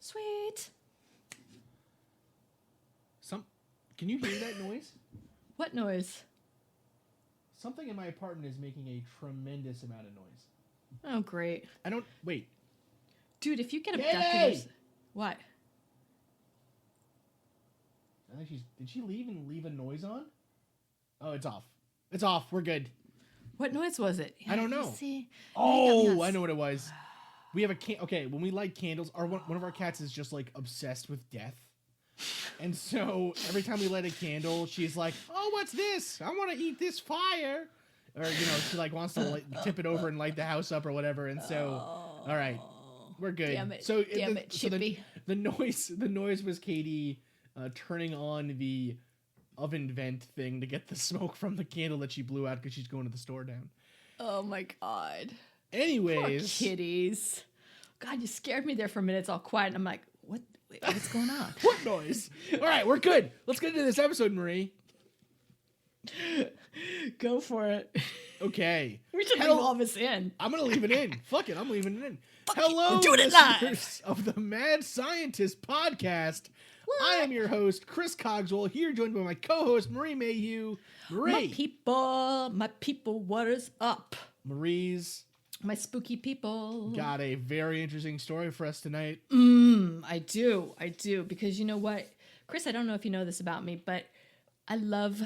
Sweet. Can you hear that noise? What noise? Something in my apartment is making a tremendous amount of noise. Oh, great. Wait. Dude, if you get Yay! abducted... What? I think did she leave and leave a noise on? Oh, it's off. It's off. We're good. What noise was it? I don't know. See. Oh, I know what it was. We have okay, when we light candles, one of our cats is just like obsessed with death. And so every time we light a candle, she's like, "Oh, what's this? I want to eat this fire." Or, she like wants to tip it over and light the house up or whatever. And so, all right, we're good. Damn it. So, Chippy. the noise was Katie turning on the oven vent thing to get the smoke from the candle that she blew out because she's going to the store down. Oh my God. Anyways. Poor kitties. God, you scared me there for a minute. It's all quiet. And I'm like, what's going on? What noise? All right, we're good. Let's get into this episode, Marie. Go for it. Okay. We should leave all this in. I'm going to leave it in. Fuck it. I'm leaving it in. Hello, doing it live of the Mad Scientist podcast. What? I am your host, Chris Cogswell, here joined by my co-host, Marie Mayhew. Marie. My people, what is up? Marie's. My spooky people. Got a very interesting story for us tonight. I do. Because you know what? Chris, I don't know if you know this about me, but I love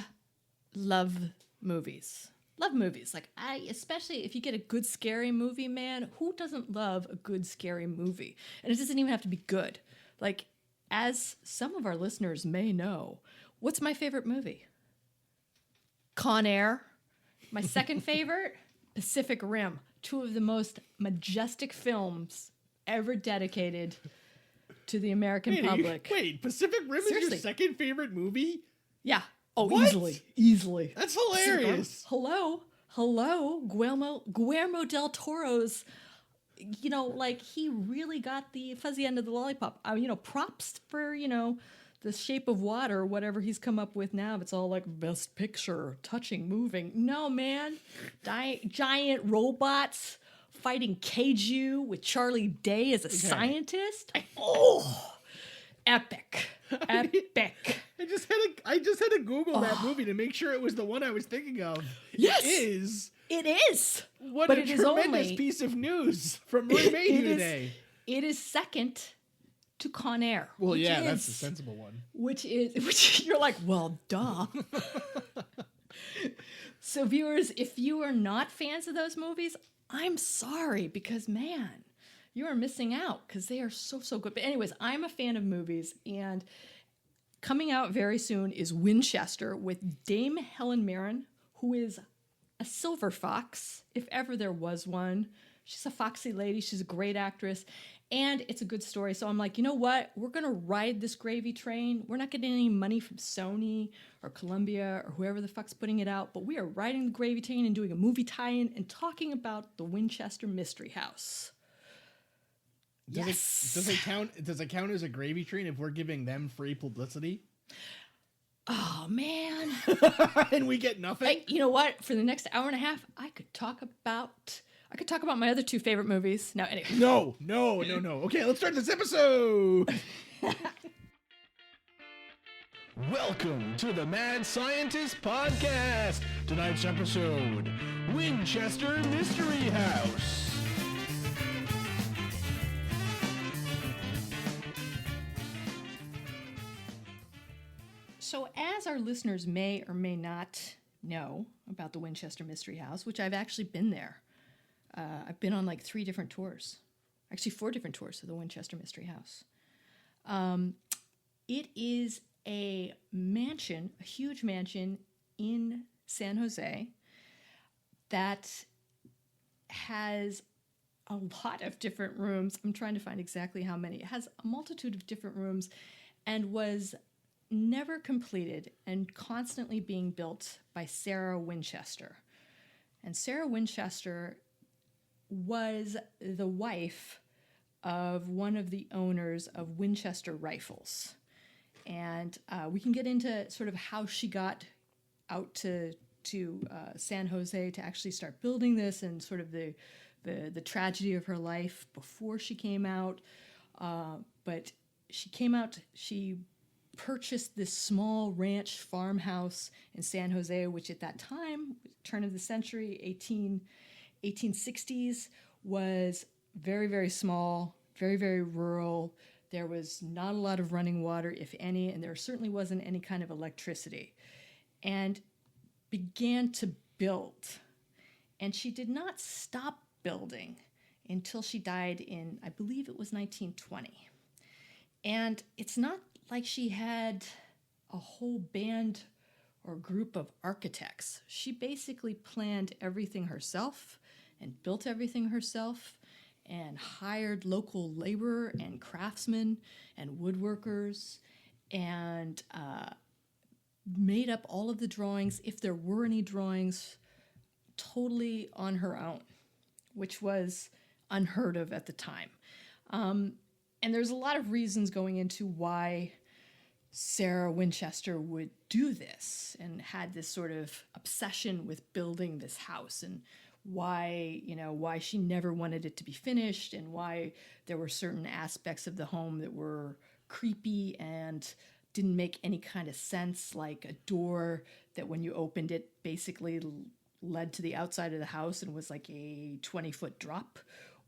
movies. Love movies. Like, especially if you get a good scary movie, man, who doesn't love a good scary movie? And it doesn't even have to be good. Like, as some of our listeners may know, what's my favorite movie? Con Air. My second favorite, Pacific Rim. Two of the most majestic films ever dedicated to the American public. Wait, Pacific Rim is your second favorite movie? Yeah. Oh, what? Easily. That's hilarious. Hello. Guillermo del Toro's, he really got the fuzzy end of the lollipop. Props for, The Shape of Water, whatever he's come up with now. It's all like best picture, touching, moving. No, man. Giant robots fighting kaiju with Charlie Day as a scientist. Oh, epic. Epic. I just had to Google that movie to make sure it was the one I was thinking of. Yes. It is. What but a tremendous piece of news from Marie Mayhew today. It is second to Con Air. Well, yeah, that's the sensible one. Which you're like, well, duh. So viewers, if you are not fans of those movies, I'm sorry, because man, you are missing out because they are so good. But anyways, I'm a fan of movies, and coming out very soon is Winchester with Dame Helen Mirren, who is a silver fox, if ever there was one. She's a foxy lady. She's a great actress. And it's a good story. So I'm like, you know what? We're going to ride this gravy train. We're not getting any money from Sony or Columbia or whoever the fuck's putting it out. But we are riding the gravy train and doing a movie tie-in and talking about the Winchester Mystery House. Does it count as a gravy train if we're giving them free publicity? Oh, man. And we get nothing? Hey, you know what? For the next hour and a half, I could talk about my other two favorite movies. No, anyway. No. Okay, let's start this episode. Welcome to the Mad Scientist Podcast. Tonight's episode, Winchester Mystery House. So as our listeners may or may not know about the Winchester Mystery House, which I've actually been there. I've been on like 3 different tours. Actually 4 different tours of the Winchester Mystery House. It is a mansion, a huge mansion in San Jose that has a lot of different rooms. I'm trying to find exactly how many. It has a multitude of different rooms and was never completed and constantly being built by Sarah Winchester. And Sarah Winchester was the wife of one of the owners of Winchester Rifles. And we can get into sort of how she got out to San Jose to actually start building this and sort of the tragedy of her life before she came out. But she came out, she purchased this small ranch farmhouse in San Jose, which at that time, turn of the century, 1860s, was very, very small, very, very rural. There was not a lot of running water, if any, and there certainly wasn't any kind of electricity. And began to build. And she did not stop building until she died in, I believe it was 1920. And it's not like she had a whole band or group of architects. She basically planned everything herself and built everything herself and hired local labor and craftsmen and woodworkers and made up all of the drawings, if there were any drawings, totally on her own, which was unheard of at the time. And there's a lot of reasons going into why Sarah Winchester would do this and had this sort of obsession with building this house, and why she never wanted it to be finished, and why there were certain aspects of the home that were creepy and didn't make any kind of sense, like a door that when you opened it basically led to the outside of the house and was like a 20-foot drop,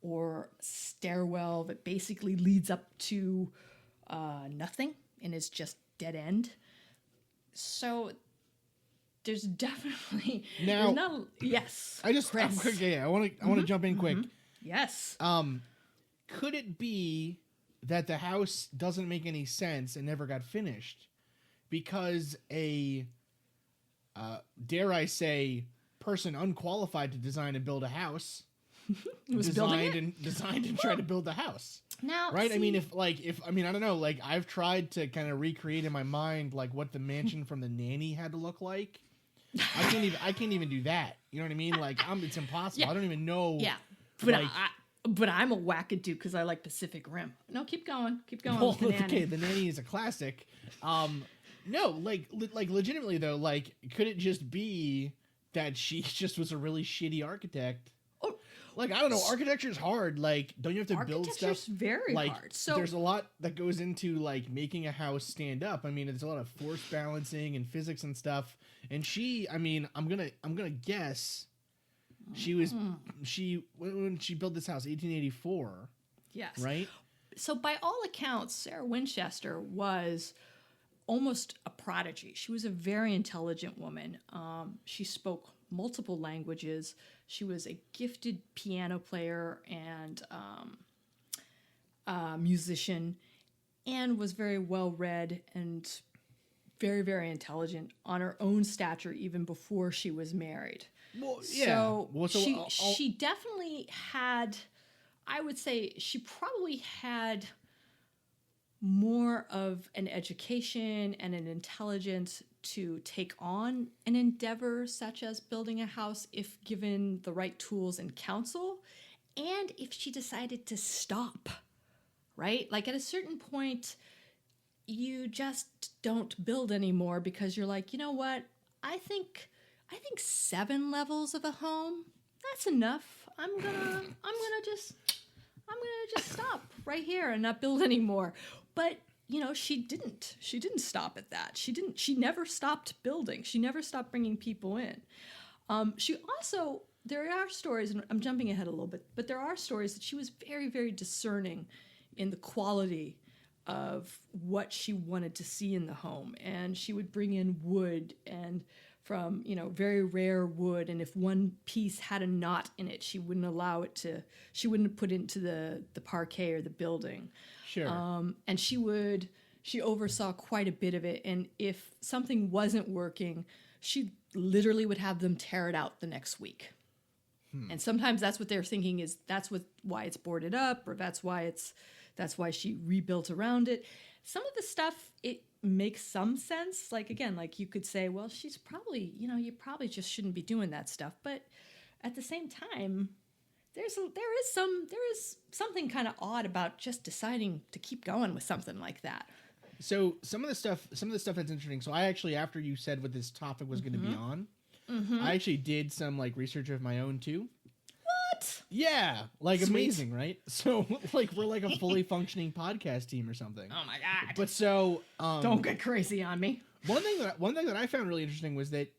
or stairwell that basically leads up to nothing and is just dead end. So there's definitely yes. I just I'm quick, I want to jump in quick. Yes. Could it be that the house doesn't make any sense and never got finished because a dare I say person unqualified to design and build a house designed and tried to build the house? Now, right? see, I mean, if I mean, I don't know. Like, I've tried to kind of recreate in my mind like what the mansion from The Nanny had to look like. I can't even do that. You know what I mean? Like, it's impossible. Yeah. I don't even know. Yeah, but I'm a wackadoo because I like Pacific Rim. No, keep going. Well, okay, The Nanny is a classic. No, like legitimately though, like, could it just be that she just was a really shitty architect? Like, I don't know, architecture is hard. Like, don't you have to build stuff? Architecture's very hard. So there's a lot that goes into like making a house stand up. I mean, there's a lot of force balancing and physics and stuff. And she, I mean, I'm gonna guess she was when she built this house, 1884. Yes. Right. So by all accounts, Sarah Winchester was almost a prodigy. She was a very intelligent woman. She spoke multiple languages. She was a gifted piano player and musician, and was very well read and very, very intelligent on her own stature even before she was married. Well, yeah. So she definitely had, I would say she probably had more of an education and an intelligence to take on an endeavor such as building a house if given the right tools and counsel, and if she decided to stop, right? Like at a certain point, you just don't build anymore because you're like, you know what? I think 7 levels of a home, that's enough. I'm gonna just stop right here and not build anymore. But she didn't stop at that. She never stopped building. She never stopped bringing people in. She also, there are stories, and I'm jumping ahead a little bit, but there are stories that she was very, very discerning in the quality of what she wanted to see in the home. And she would bring in wood and from, very rare wood. And if one piece had a knot in it, she wouldn't she wouldn't put it into the parquet or the building. Sure. And she oversaw quite a bit of it. And if something wasn't working, she literally would have them tear it out the next week. And sometimes that's what they're thinking is why it's boarded up, or that's why she rebuilt around it. Some of the stuff, it makes some sense. Like, again, like you could say, well, she's probably, you probably just shouldn't be doing that stuff. But at the same time, there is something kind of odd about just deciding to keep going with something like that. So some of the stuff that's interesting. So I actually, after you said what this topic was going to be on, I actually did some like research of my own too. What? Yeah, like Sweet. amazing, right? So like we're like a fully functioning podcast team or something. Oh my god! But so Don't get crazy on me. one thing that I found really interesting was that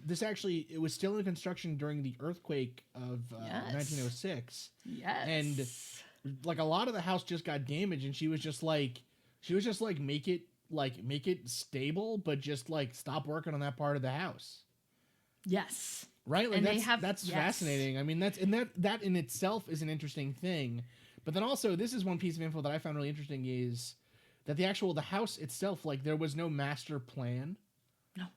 this actually it was still in construction during the earthquake of Yes. 1906, Yes. and like a lot of the house just got damaged, and she was just like make it stable, but just like stop working on that part of the house. Yes. Right, like And that's fascinating. I mean, that in itself is an interesting thing. But then also, this is one piece of info that I found really interesting is that the house itself, like there was no master plan. No.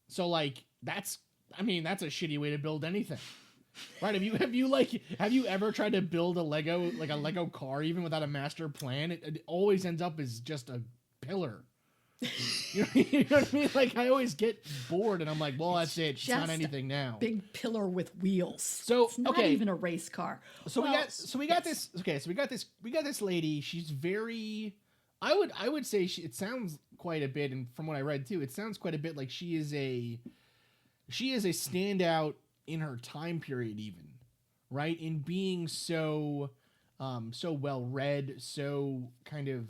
So like that's a shitty way to build anything. Right? Have you ever tried to build a Lego car even without a master plan? It always ends up as just a pillar. You know what I mean? Like I always get bored and I'm like, well, that's it. It's not anything now. Big pillar with wheels. So it's not even a race car. So we got this lady. She's very I would say it sounds quite a bit, and from what I read too, it sounds quite a bit like she is a standout in her time period, even, right? In being so well read, so kind of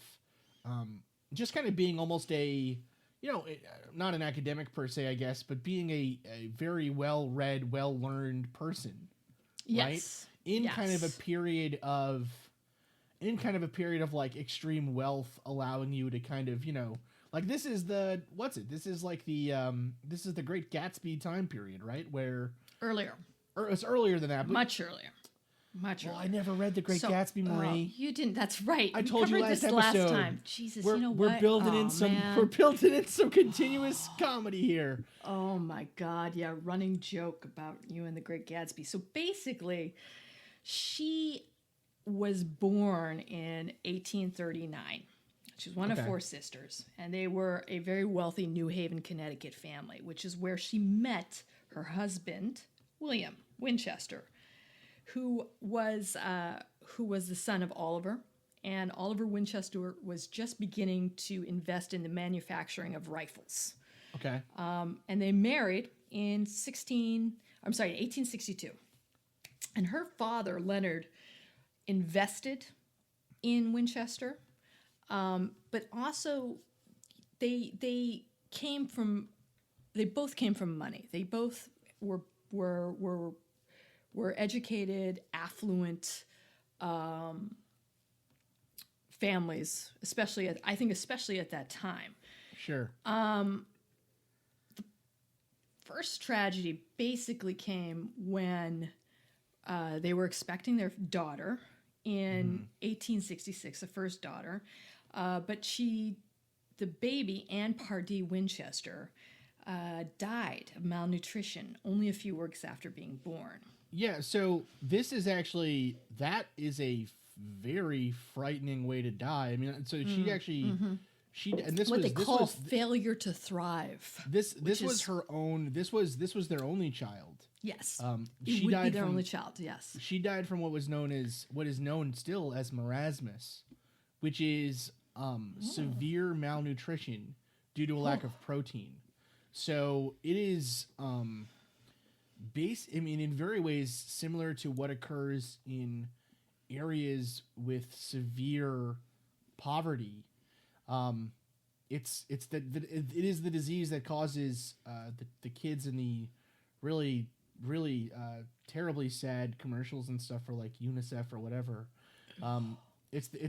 just kind of being almost a, not an academic per se, I guess, but being a very well read, well learned person. Yes. Right? In kind of a period of like extreme wealth, allowing you to kind of, like this is the Great Gatsby time period, right? Where it's earlier than that, but much earlier. Well, I never read The Great Gatsby, Marie. You didn't. That's right. I told you last episode. Time. Jesus, you know what? We're building in some continuous comedy here. Oh my God! Yeah, running joke about you and The Great Gatsby. So basically, she was born in 1839. She was one of four sisters, and they were a very wealthy New Haven, Connecticut family, which is where she met her husband, William Winchester, who was the son of Oliver, and Oliver Winchester was just beginning to invest in the manufacturing of rifles. Okay. And they married in 1862. And her father, Leonard, invested in Winchester, but also they both came from money. They both were educated, affluent families, especially at that time. Sure. The first tragedy basically came when they were expecting their daughter in 1866, the first daughter, but the baby, Anne Pardee Winchester, died of malnutrition only a few weeks after being born. Yeah, so that is a very frightening way to die. I mean, so she actually, and this what was they call failure to thrive. This was her own. This was their only child. Yes, she died their from only child. Yes, she died from what is known still as marasmus, which is severe malnutrition due to a lack of protein. So it is in very ways similar to what occurs in areas with severe poverty. It is the disease that causes the kids in the really terribly sad commercials and stuff for like UNICEF or whatever.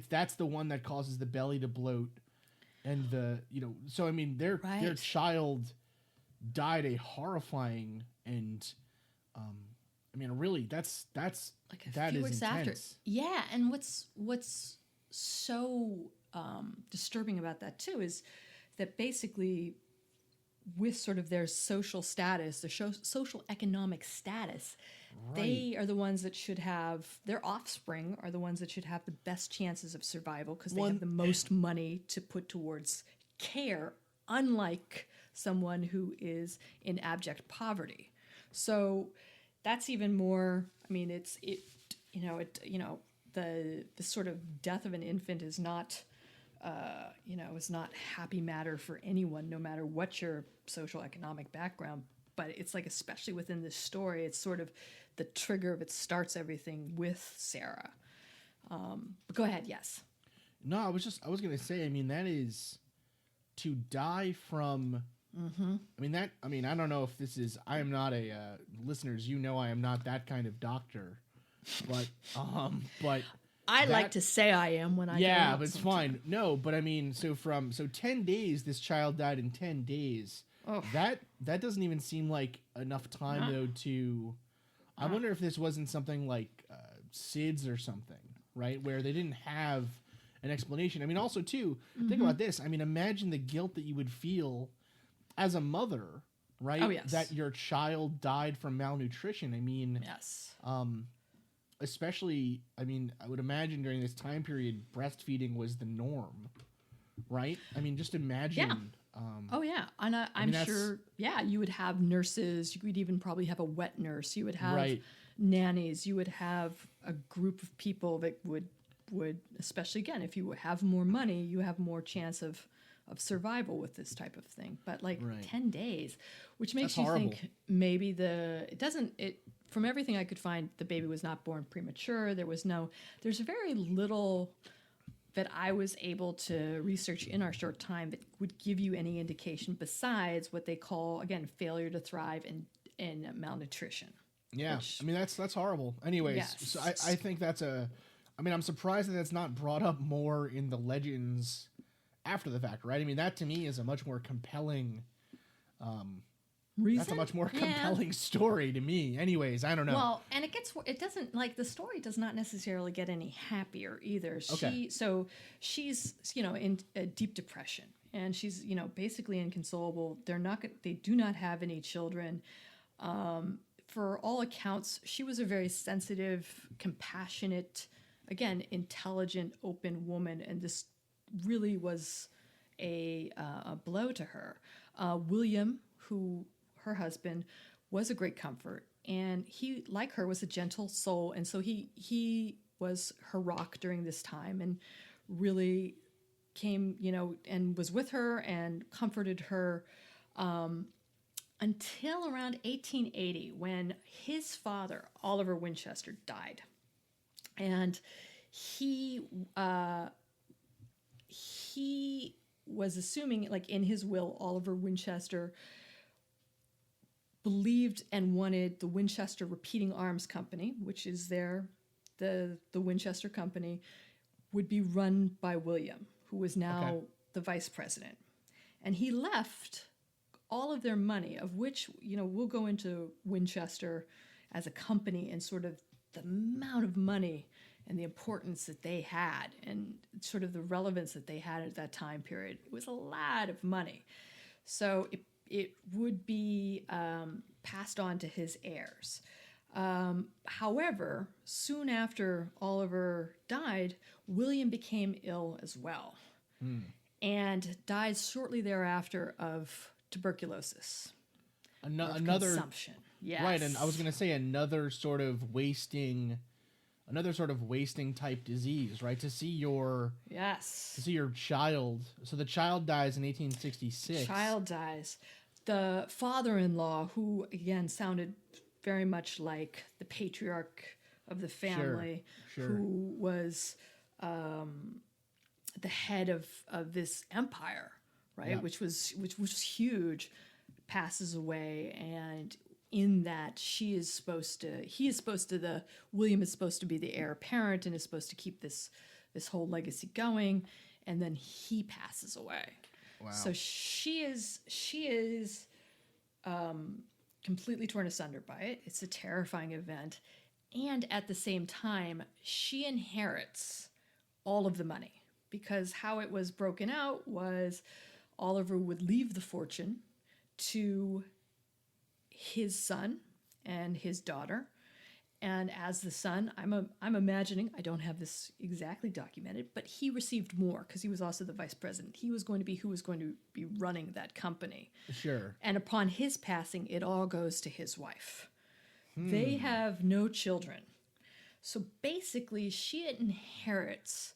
That's the one that causes the belly to bloat, and so I mean their child died a horrifying and I mean really that's like a few weeks after. Yeah, and what's so disturbing about that too is that basically with sort of their social status, their social economic status, they are the ones that should have, their offspring are the ones that should have the best chances of survival because they have the most money to put towards care, unlike someone who is in abject poverty. So that's even more, I mean, the sort of death of an infant is not, is not happy matter for anyone, no matter what your social economic background. but it's like, especially within this story, it's sort of the trigger of it starts everything with Sarah. But go ahead. Yes. No, I was gonna say. I mean, that is to die from. I mean, I don't know if this is. I am not a listeners. You know, I am not that kind of doctor, but I like to say I am when I go out but it's sometime. fine. No, but I mean, so 10 days, this child died in 10 days. Oh. That doesn't even seem like enough time though to. I wonder if this wasn't something like SIDS or something, right? Where they didn't have an explanation. I mean, also too, think about this. I mean, imagine the guilt that you would feel as a mother, right? Oh, yes. That your child died from malnutrition. I mean, Yes. especially, I mean, I would imagine during this time period, breastfeeding was the norm, right? I mean, just imagine. Yeah. Oh yeah, and I'm mean, sure. Yeah, you would have nurses. You would even probably have a wet nurse. You would have Right. nannies. You would have a group of people that would, especially again, if you have more money, you have more chance of survival with this type of thing. But like Right. 10 days, which makes That's you horrible. think maybe from everything I could find, the baby was not born premature. There's very little that I was able to research in our short time that would give you any indication besides what they call, again, failure to thrive and malnutrition. Yeah, Which- I mean that's horrible. Anyways, Yes. so I think that's a. I mean, I'm surprised that that's not brought up more in the legends after the fact, right? I mean, that to me is a much more compelling. Reason? That's a much more Yeah. compelling story to me. Anyways, I don't know. Well, and it doesn't, like, the story does not necessarily get any happier either. Okay. She's, in a deep depression, and she's, basically inconsolable. They do not have any children. For all accounts, she was a very sensitive, compassionate, again, intelligent, open woman, and this really was a blow to her. William, her husband, was a great comfort, and he, like her, was a gentle soul, and so he was her rock during this time, and really came, and was with her and comforted her until around 1880, when his father, Oliver Winchester, died, and he was assuming, like, in his will, Oliver Winchester believed and wanted the Winchester Repeating Arms Company, which is the Winchester Company, would be run by William, who was now Okay. the vice president. And he left all of their money, of which, we'll go into Winchester as a company and sort of the amount of money and the importance that they had and sort of the relevance that they had at that time period. It was a lot of money. So it would be passed on to his heirs. However, soon after Oliver died, William became ill as well and died shortly thereafter of tuberculosis. Another Consumption. Yes. right, and I was gonna say another sort of wasting type disease, right? To see your Yes. child. So the child dies in 1866. Child dies. The father-in-law, who again sounded very much like the patriarch of the family, sure. who was the head of this empire, right? Yeah. Which was huge, passes away, and in that William is supposed to be the heir apparent and is supposed to keep this whole legacy going, and then he passes away. Wow. So she is completely torn asunder by it. It's a terrifying event, and at the same time, she inherits all of the money, because how it was broken out was Oliver would leave the fortune to his son and his daughter. And as the son, I'm imagining, I don't have this exactly documented, but he received more because he was also the vice president. He was going to be who was going to be running that company. Sure. And upon his passing, it all goes to his wife. They have no children. So basically, she inherits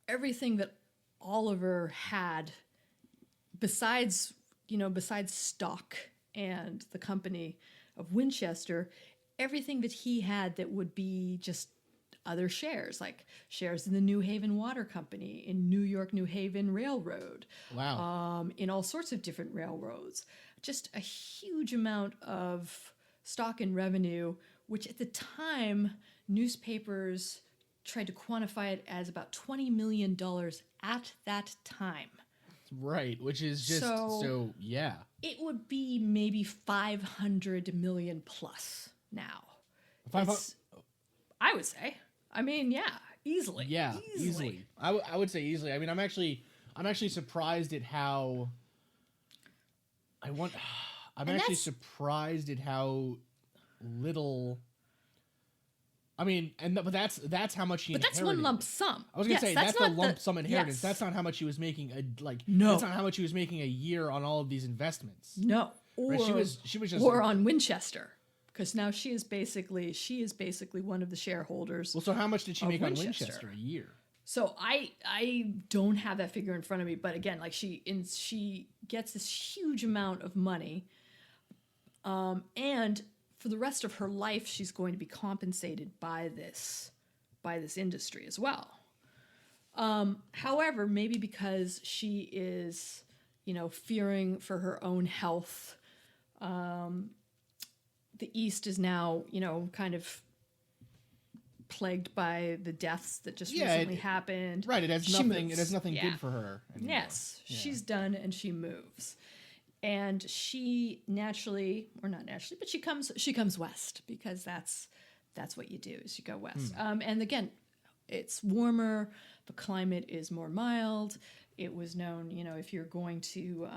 everything that Oliver had, besides besides stock and the company of Winchester, everything that he had that would be just other shares, like shares in the New Haven Water Company, in New York New Haven Railroad, Wow. in all sorts of different railroads. Just a huge amount of stock and revenue, which at the time, newspapers tried to quantify it as about $20 million at that time. Right, which is just yeah. It would be maybe 500 million plus now. 500. I would say. I mean, yeah, easily. Yeah, easily. I would say easily. I mean, I'm actually surprised at how. I'm actually surprised at how little. I mean, but that's how much she inherited. But that's one lump sum. I was gonna say that's the lump sum inheritance. Yes. That's not how much she was making No. That's not how much she was making a year on all of these investments. No. Or right? She was just or on Winchester, because now she is basically one of the shareholders. Well, so how much did she make on Winchester. Winchester a year? So I don't have that figure in front of me, but again, like she gets this huge amount of money, and for the rest of her life, she's going to be compensated by this industry as well. However, maybe because she is, fearing for her own health, the East is now, kind of plagued by the deaths that just recently happened. Right, it has nothing good for her anymore. Yes, she's done and she moves. And she naturally, or not naturally, but she comes west, because that's what you do, is you go west. And again, it's warmer, the climate is more mild. It was known, if you're going to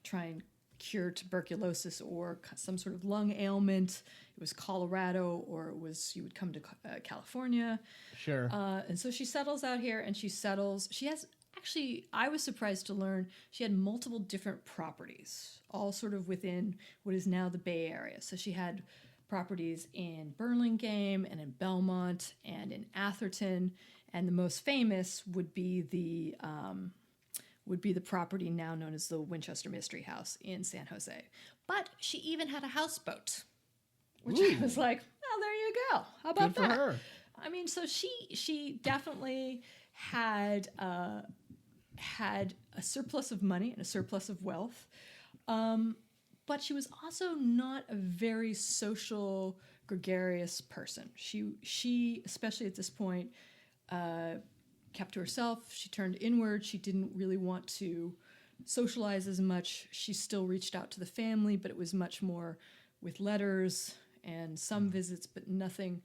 try and cure tuberculosis or some sort of lung ailment, it was Colorado, or you would come to California. Sure. And so she settles out here, and she has. Actually, I was surprised to learn she had multiple different properties, all sort of within what is now the Bay Area. So she had properties in Burlingame and in Belmont and in Atherton, and the most famous would be the property now known as the Winchester Mystery House in San Jose. But she even had a houseboat, which I was like, well, there you go. How about Good for that? her. I mean, so she definitely had a surplus of money and a surplus of wealth, but she was also not a very social, gregarious person. She especially at this point, kept to herself. She turned inward. She didn't really want to socialize as much. She still reached out to the family, but it was much more with letters and some visits, but nothing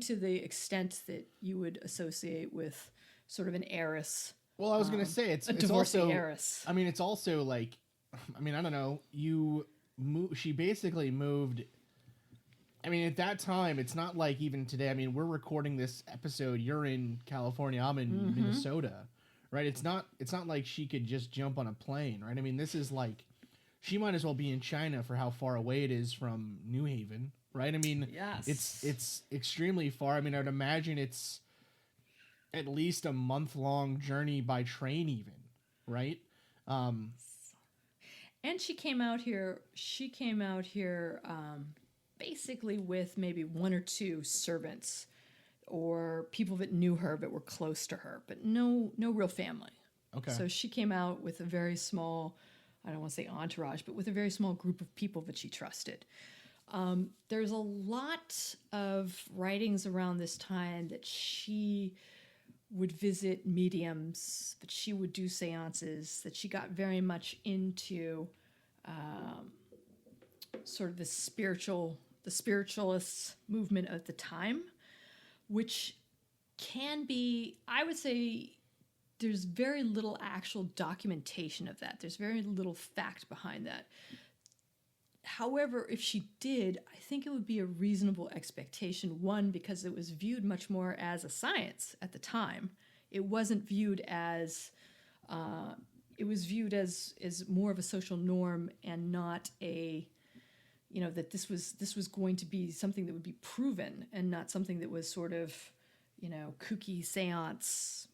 to the extent that you would associate with sort of an heiress. Well, I was going to say it's divorcee also heiress. I mean, it's also like, I mean, I don't know. She basically moved. I mean, at that time, it's not like even today. I mean, we're recording this episode. You're in California. I'm in Minnesota, right? It's not like she could just jump on a plane, right? I mean, this is like, she might as well be in China for how far away it is from New Haven, right? I mean, yes. it's extremely far. I mean, I would imagine it's at least a month-long journey by train, even, right? And she came out here. Basically with maybe one or two servants or people that knew her but were close to her, but no real family. Okay. So she came out with a very small, I don't want to say entourage, but with a very small group of people that she trusted. There's a lot of writings around this time that she would visit mediums, that she would do seances, that she got very much into sort of the spiritualist movement of the time, which can be, I would say, there's very little actual documentation of that. There's very little fact behind that. However, if she did, I think it would be a reasonable expectation. One, because it was viewed much more as a science at the time. It wasn't viewed as, it was viewed as more of a social norm and not a, that this was going to be something that would be proven and not something that was sort of, kooky seance,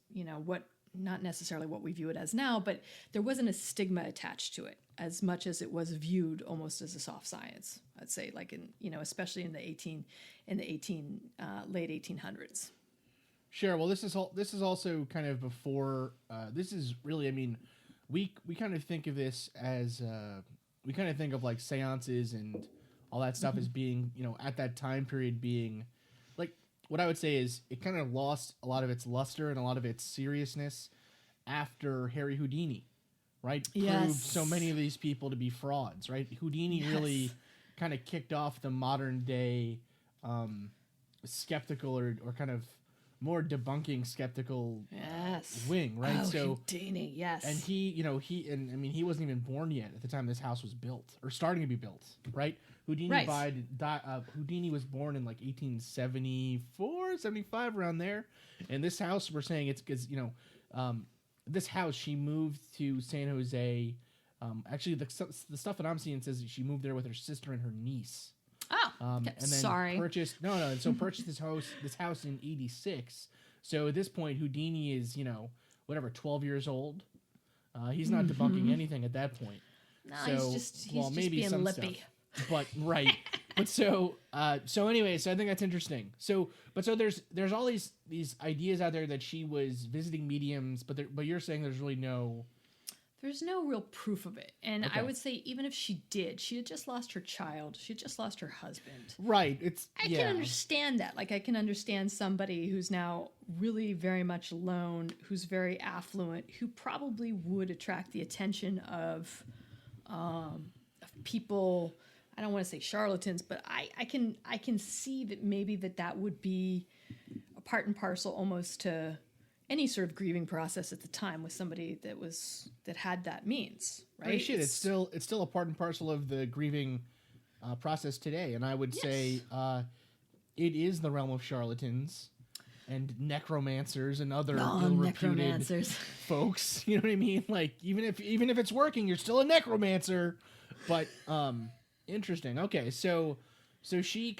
not necessarily what we view it as now, but there wasn't a stigma attached to it as much as it was viewed almost as a soft science. I'd say, like especially in the late 1800s. Sure. Well, this is also kind of before. This is really, I mean, we kind of think of this as we kind of think of like seances and all that stuff as being, at that time period being, like, what I would say is it kind of lost a lot of its luster and a lot of its seriousness after Harry Houdini, right? Yes. Proved so many of these people to be frauds, right? Houdini really kind of kicked off the modern day skeptical or kind of more debunking skeptical wing, right? Oh, so Houdini, yes. And he wasn't even born yet at the time this house was built or starting to be built, right? Houdini Houdini was born in like 1874, 75, around there. And this house, we're saying it's because, this house, she moved to San Jose. Actually, the stuff that I'm seeing says she moved there with her sister and her niece. Oh, and then purchased this house in 86. So at this point, Houdini is 12 years old. He's not debunking anything at that point. No, he's just being lippy. Stuff. But right, but so anyway, so I think that's interesting. So there's all these ideas out there that she was visiting mediums, but you're saying there's really no. There's no real proof of it. And Okay. I would say even if she did, she had just lost her child. She had just lost her husband. Right. I can understand that. Like, I can understand somebody who's now really very much alone, who's very affluent, who probably would attract the attention of people. I don't want to say charlatans, but I can see that maybe that would be a part and parcel almost to any sort of grieving process at the time with somebody that had that means, right? I mean, shit, it's still a part and parcel of the grieving process today, and I would say it is the realm of charlatans and necromancers and other ill-reputed folks. You know what I mean? Like, even if it's working, you're still a necromancer. But interesting. Okay, so she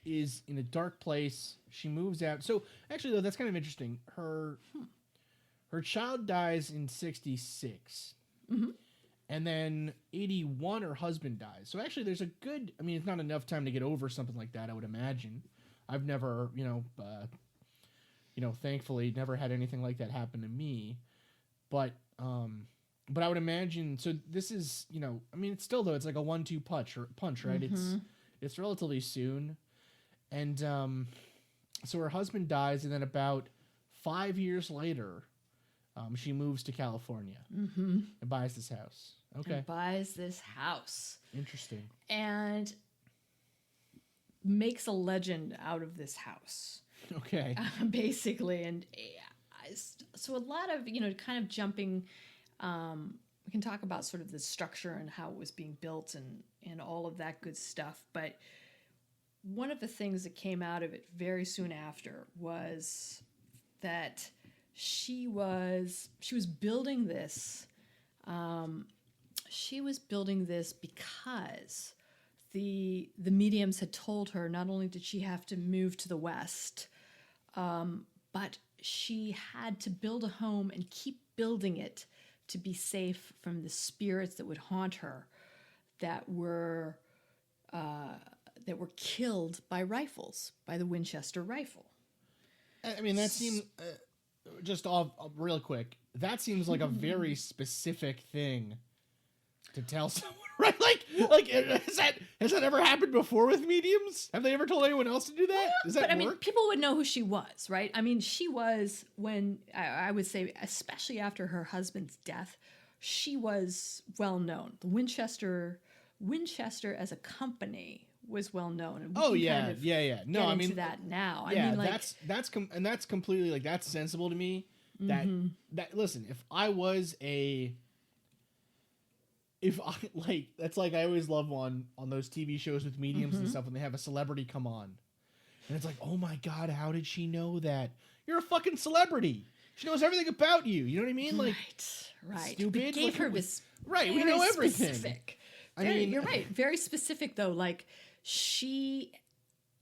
is in a dark place. She moves out. So actually, though, that's kind of interesting. Her child dies in 66. Mm-hmm. And then 81, her husband dies. So actually, there's a good. I mean, it's not enough time to get over something like that, I would imagine. I've never, thankfully, never had anything like that happen to me. But I would imagine. So this is, I mean, it's still though. It's like a 1-2 punch, right? Mm-hmm. It's relatively soon, and so her husband dies, and then about 5 years later, she moves to California and buys this house. Okay. And buys this house. Interesting. And makes a legend out of this house. Okay. Basically. And so a lot of, kind of jumping, we can talk about sort of the structure and how it was being built and all of that good stuff. But one of the things that came out of it very soon after was that she was building this. She was building this because the mediums had told her not only did she have to move to the West, but she had to build a home and keep building it to be safe from the spirits that would haunt her, that were killed by rifles, by the Winchester rifle. I mean, that seems just all real quick. That seems like a very specific thing to tell someone, right? Like has that ever happened before with mediums? Have they ever told anyone else to do that? Does that work? I mean, people would know who she was, right? I mean, she was, when I would say, especially after her husband's death, she was well known. The Winchester as a company was well known. And No, I mean, into that now. Yeah, I mean, like, that's completely, like, that's sensible to me. That listen, that's like, I always love on those TV shows with mediums and stuff when they have a celebrity come on, and it's like, oh my god, how did she know that? You're a fucking celebrity. She knows everything about you. You know what I mean? Like, right. Stupid. We gave her this. Right. We know everything. Specific. You're right. Very specific though. Like, she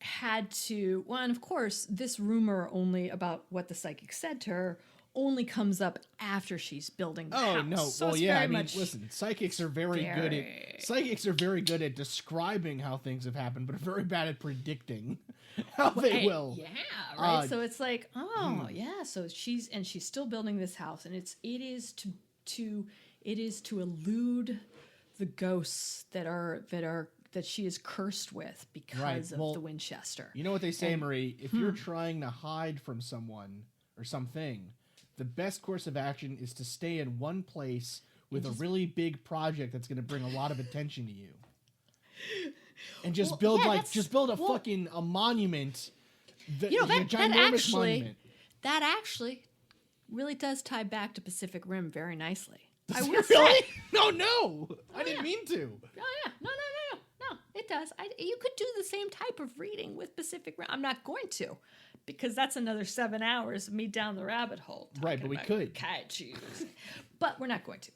had to, well, and of course, this rumor only about what the psychic said to her only comes up after she's building the house. No. So Well, it's yeah, very I mean, much listen, psychics are very good at describing how things have happened, but are very bad at predicting how they will. Yeah, right. So it's like, yeah. So she's still building this house, and it is to elude the ghosts that she is cursed with because of the Winchester. You know what they say, Marie? If you're trying to hide from someone or something, the best course of action is to stay in one place with a really big project that's going to bring a lot of attention to you. And just build a monument. A ginormous monument. That actually really does tie back to Pacific Rim very nicely. I will really? No. I didn't mean to. Oh yeah. No. It does. You could do the same type of reading with Pacific Rim. I'm not going to, because that's another 7 hours of me down the rabbit hole. Right, but we could. Kaiju. But we're not going to.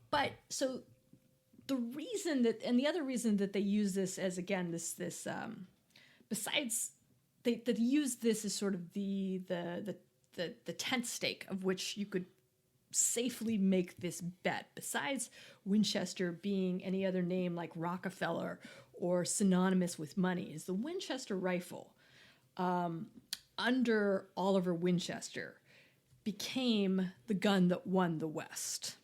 But so the reason that, and the other reason that they use this as, again, besides they use this as sort of the tent stake of which you could safely make this bet, besides Winchester being any other name like Rockefeller or synonymous with money, is the Winchester rifle under Oliver Winchester became the gun that won the West.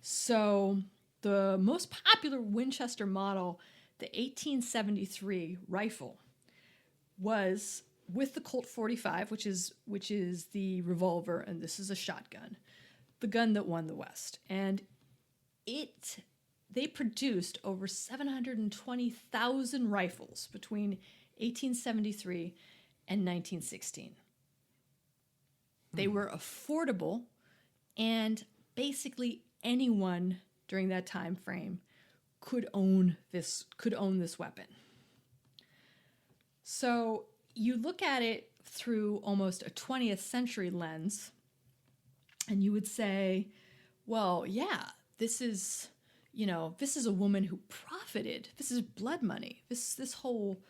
So the most popular Winchester model, the 1873 rifle, was with the Colt 45, which is the revolver, and this is a shotgun, the gun that won the West. And they produced over 720,000 rifles between 1873 and 1916. They were affordable, and basically anyone during that time frame could own this weapon. So you look at it through almost a 20th century lens, and you would say, well, yeah, this is a woman who profited. This is blood money. This whole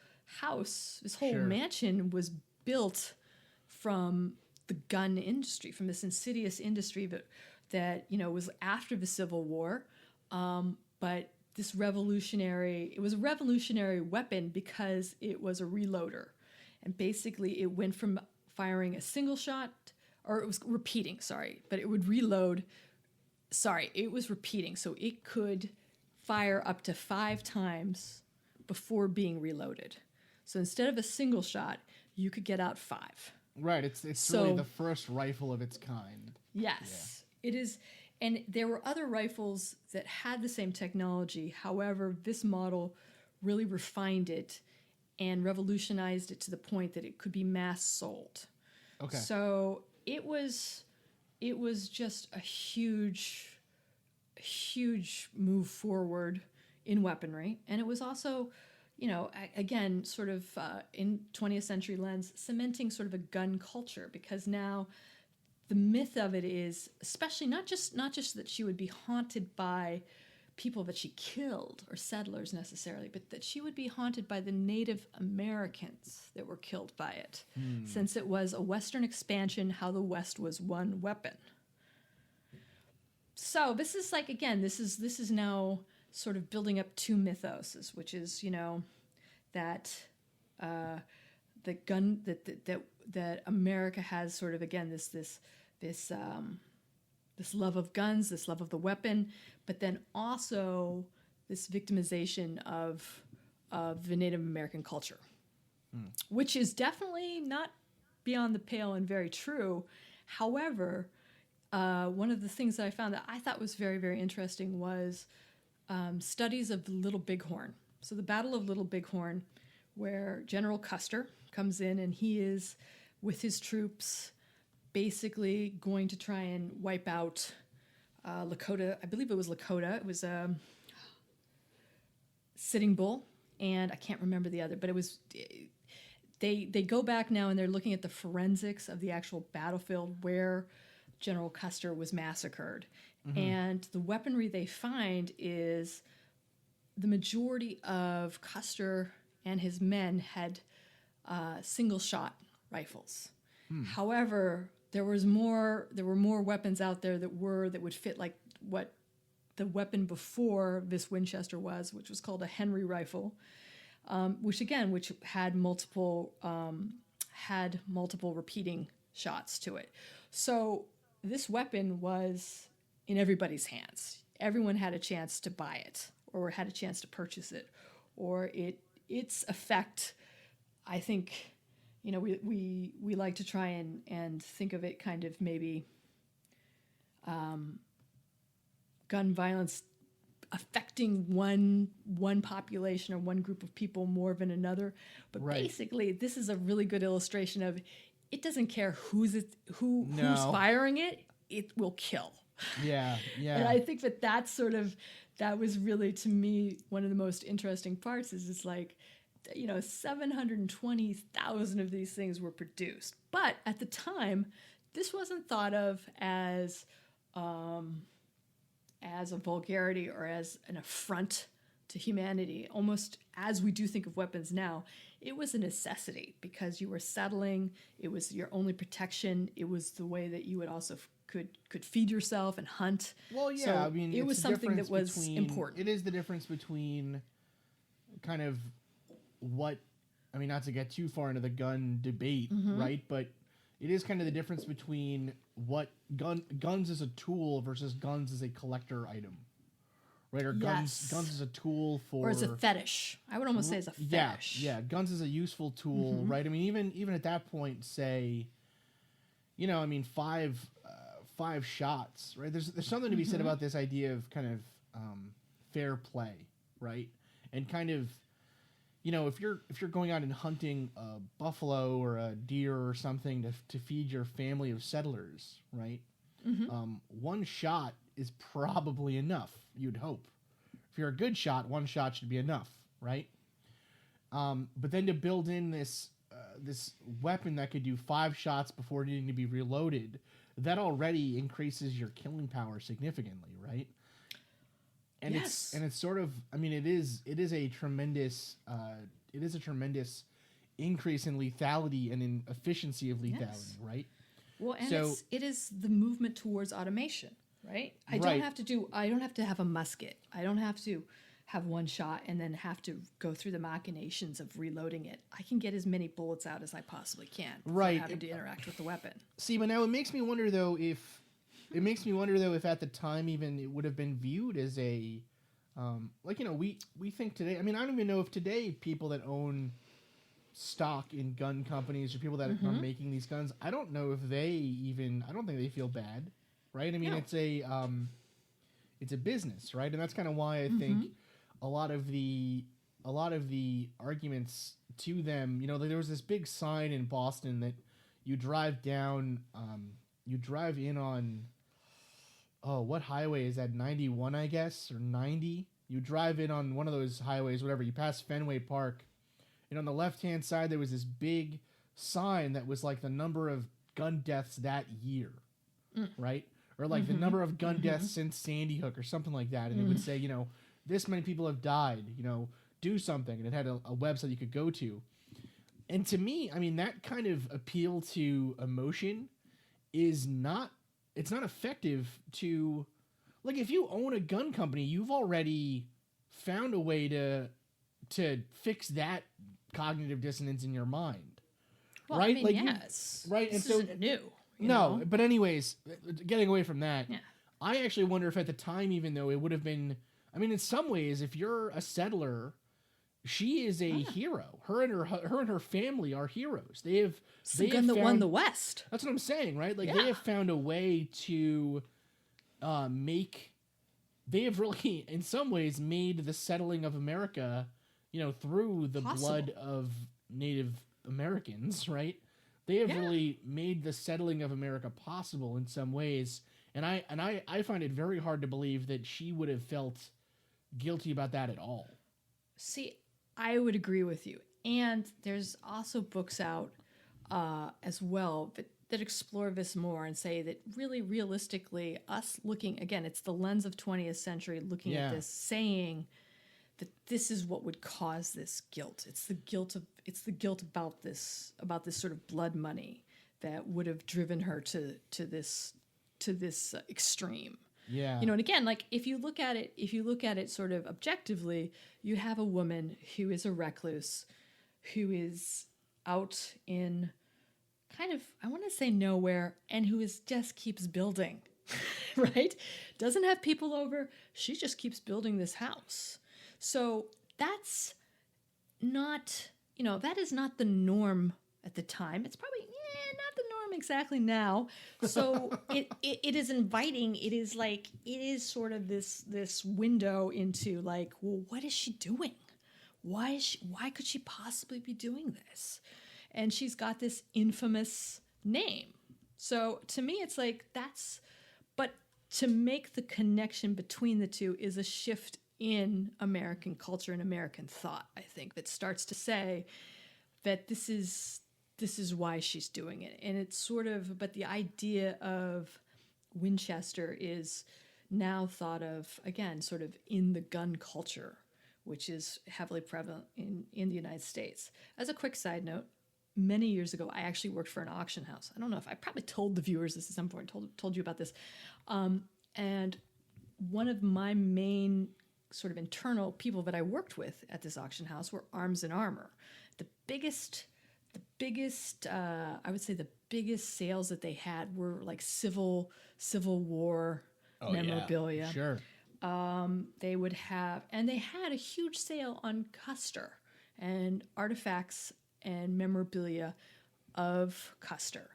house, this whole mansion was built from the gun industry, from this insidious industry that was after the Civil War. But it was a revolutionary weapon because it was a reloader. And basically it went from firing a single shot, or it was repeating, but it would reload. It was repeating. So it could fire up to 5 times before being reloaded. So instead of a single shot, you could get out 5. Right. It's really the first rifle of its kind. Yes, it is. And there were other rifles that had the same technology. However, this model really refined it and revolutionized it to the point that it could be mass sold. Okay. So it was just a huge move forward in weaponry. And it was also, again, sort of in 20th century lens, cementing sort of a gun culture, because now the myth of it is, especially not just that she would be haunted by people that she killed or settlers necessarily, but that she would be haunted by the Native Americans that were killed by it, since it was a Western expansion, how the West was one weapon. So this is like, again, this is now sort of building up 2 mythoses, which is, that the gun that America has sort of, again, this love of guns, this love of the weapon, but then also this victimization of the Native American culture, which is definitely not beyond the pale and very true. However, one of the things that I found that I thought was very, very interesting was studies of the Little Bighorn. So the Battle of Little Bighorn, where General Custer comes in and he is with his troops basically going to try and wipe out Lakota. I believe it was Lakota. It was Sitting Bull, and I can't remember the other, but it was. They go back now and they're looking at the forensics of the actual battlefield where General Custer was massacred. Mm-hmm. And the weaponry they find is the majority of Custer and his men had single shot rifles. However, there were more weapons out there that would fit like what the weapon before this Winchester was, which was called a Henry rifle, which had multiple repeating shots to it. So this weapon was in everybody's hands. Everyone had a chance to buy it, or had a chance to purchase it, or its effect. I think, we like to try and think of it kind of maybe gun violence affecting one population or one group of people more than another. But basically, this is a really good illustration of it doesn't care who's firing it, it will kill. Yeah. And I think that was really, to me, one of the most interesting parts is it's like, 720,000 of these things were produced. But at the time, this wasn't thought of as a vulgarity or as an affront to humanity. Almost as we do think of weapons now, it was a necessity because you were settling. It was your only protection. It was the way that you would also could feed yourself and hunt. Well, yeah, so I mean, it was something that was important. It is the difference between kind of what, I mean, not to get too far into the gun debate, right? But it is kind of the difference between what guns as a tool versus guns as a collector item, right? Or guns as a tool for, or as a fetish. I would almost say as a fetish. Yeah, guns as a useful tool, right? I mean, even at that point, say, five shots, right? There's something to be said about this idea of kind of fair play, right? And kind of, if you're going out and hunting a buffalo or a deer or something to feed your family of settlers, right? One shot is probably enough, you'd hope. If you're a good shot, one shot should be enough, right? But then to build in this weapon that could do 5 shots before needing to be reloaded, that already increases your killing power significantly, right? And yes. it's sort of, I mean, it is a tremendous increase in lethality and in efficiency of lethality, right? Well, and it is the movement towards automation, right? I don't have to have a musket. I don't have to have one shot and then have to go through the machinations of reloading it. I can get as many bullets out as I possibly can without having to interact with the weapon. See, but now it makes me wonder though if at the time even it would have been viewed as a we think today, I mean, I don't even know if today people that own stock in gun companies or people that are making these guns, I don't know if I don't think they feel bad, right? I mean, it's a business, right? And that's kind of why I think a lot of the arguments to them, there was this big sign in Boston that you drive in on, what highway is that? 91, I guess, or 90. You drive in on one of those highways, whatever. You pass Fenway Park, and on the left-hand side there was this big sign that was like the number of gun deaths that year, right? Or like the number of gun deaths since Sandy Hook or something like that, and it would say, this many people have died. Do something, and it had a website you could go to. And to me, I mean, that kind of appeal to emotion is not. It's not effective to, like, if you own a gun company, you've already found a way to fix that cognitive dissonance in your mind, well, right? I mean, like, yes, right? This and so isn't new. No, but anyways, getting away from that, I actually wonder if at the time, even though it would have been, I mean, in some ways, if you're a settler, she is a hero. Her and her family are heroes. They have won the West. That's what I'm saying, right? Like they have found a way to they have really, in some ways, made the settling of America, through the blood of Native Americans, right? They have really made the settling of America possible in some ways, and I find it very hard to believe that she would have felt guilty about that at all. See, I would agree with you. And there's also books out as well that explore this more and say that really realistically, us looking, again, it's the lens of 20th century looking at this, saying that this is what would cause this guilt. It's the guilt about this sort of blood money that would have driven her to this extreme. Yeah. You know, and again, like if you look at it sort of objectively, you have a woman who is a recluse, who is out in kind of, I want to say nowhere, and who is just keeps building, right? Doesn't have people over. She just keeps building this house. So that's not, that is not the norm at the time. It's probably not the norm exactly now. So it is inviting. It is sort of this window into like, well, what is she doing? Why could she possibly be doing this? And she's got this infamous name. So to me, it's like but to make the connection between the two is a shift in American culture and American thought, I think, that starts to say that this is why she's doing it. And it's sort of, but the idea of Winchester is now thought of, again, sort of in the gun culture, which is heavily prevalent in the United States. As a quick side note, many years ago, I actually worked for an auction house. I don't know if I probably told the viewers this at some point, told you about this. And one of my main sort of internal people that I worked with at this auction house were Arms and Armor. The biggest, I would say the biggest sales that they had were like Civil War memorabilia. Yeah, sure. They would have, and they had a huge sale on Custer and artifacts and memorabilia of Custer.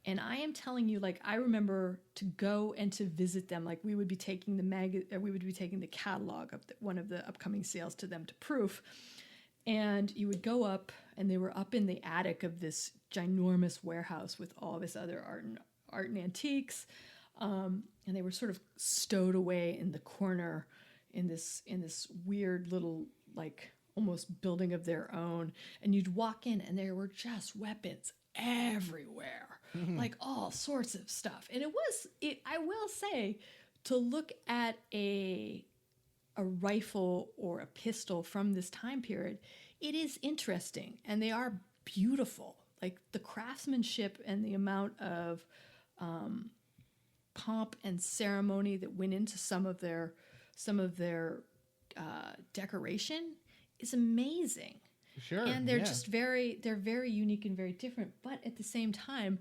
And I am telling you, like, I remember to go and to visit them. Like, we would be taking the catalog of one of the upcoming sales to them to proof. And you would go up, and they were up in the attic of this ginormous warehouse with all this other art and antiques. And they were sort of stowed away in the corner in this weird little, like, almost building of their own. And you'd walk in, and there were just weapons everywhere. Like all sorts of stuff. And I will say, to look at a rifle or a pistol from this time period, it is interesting, and they are beautiful. Like the craftsmanship and the amount of pomp and ceremony that went into some of their decoration is amazing. Sure. And they're just very unique and very different. But at the same time,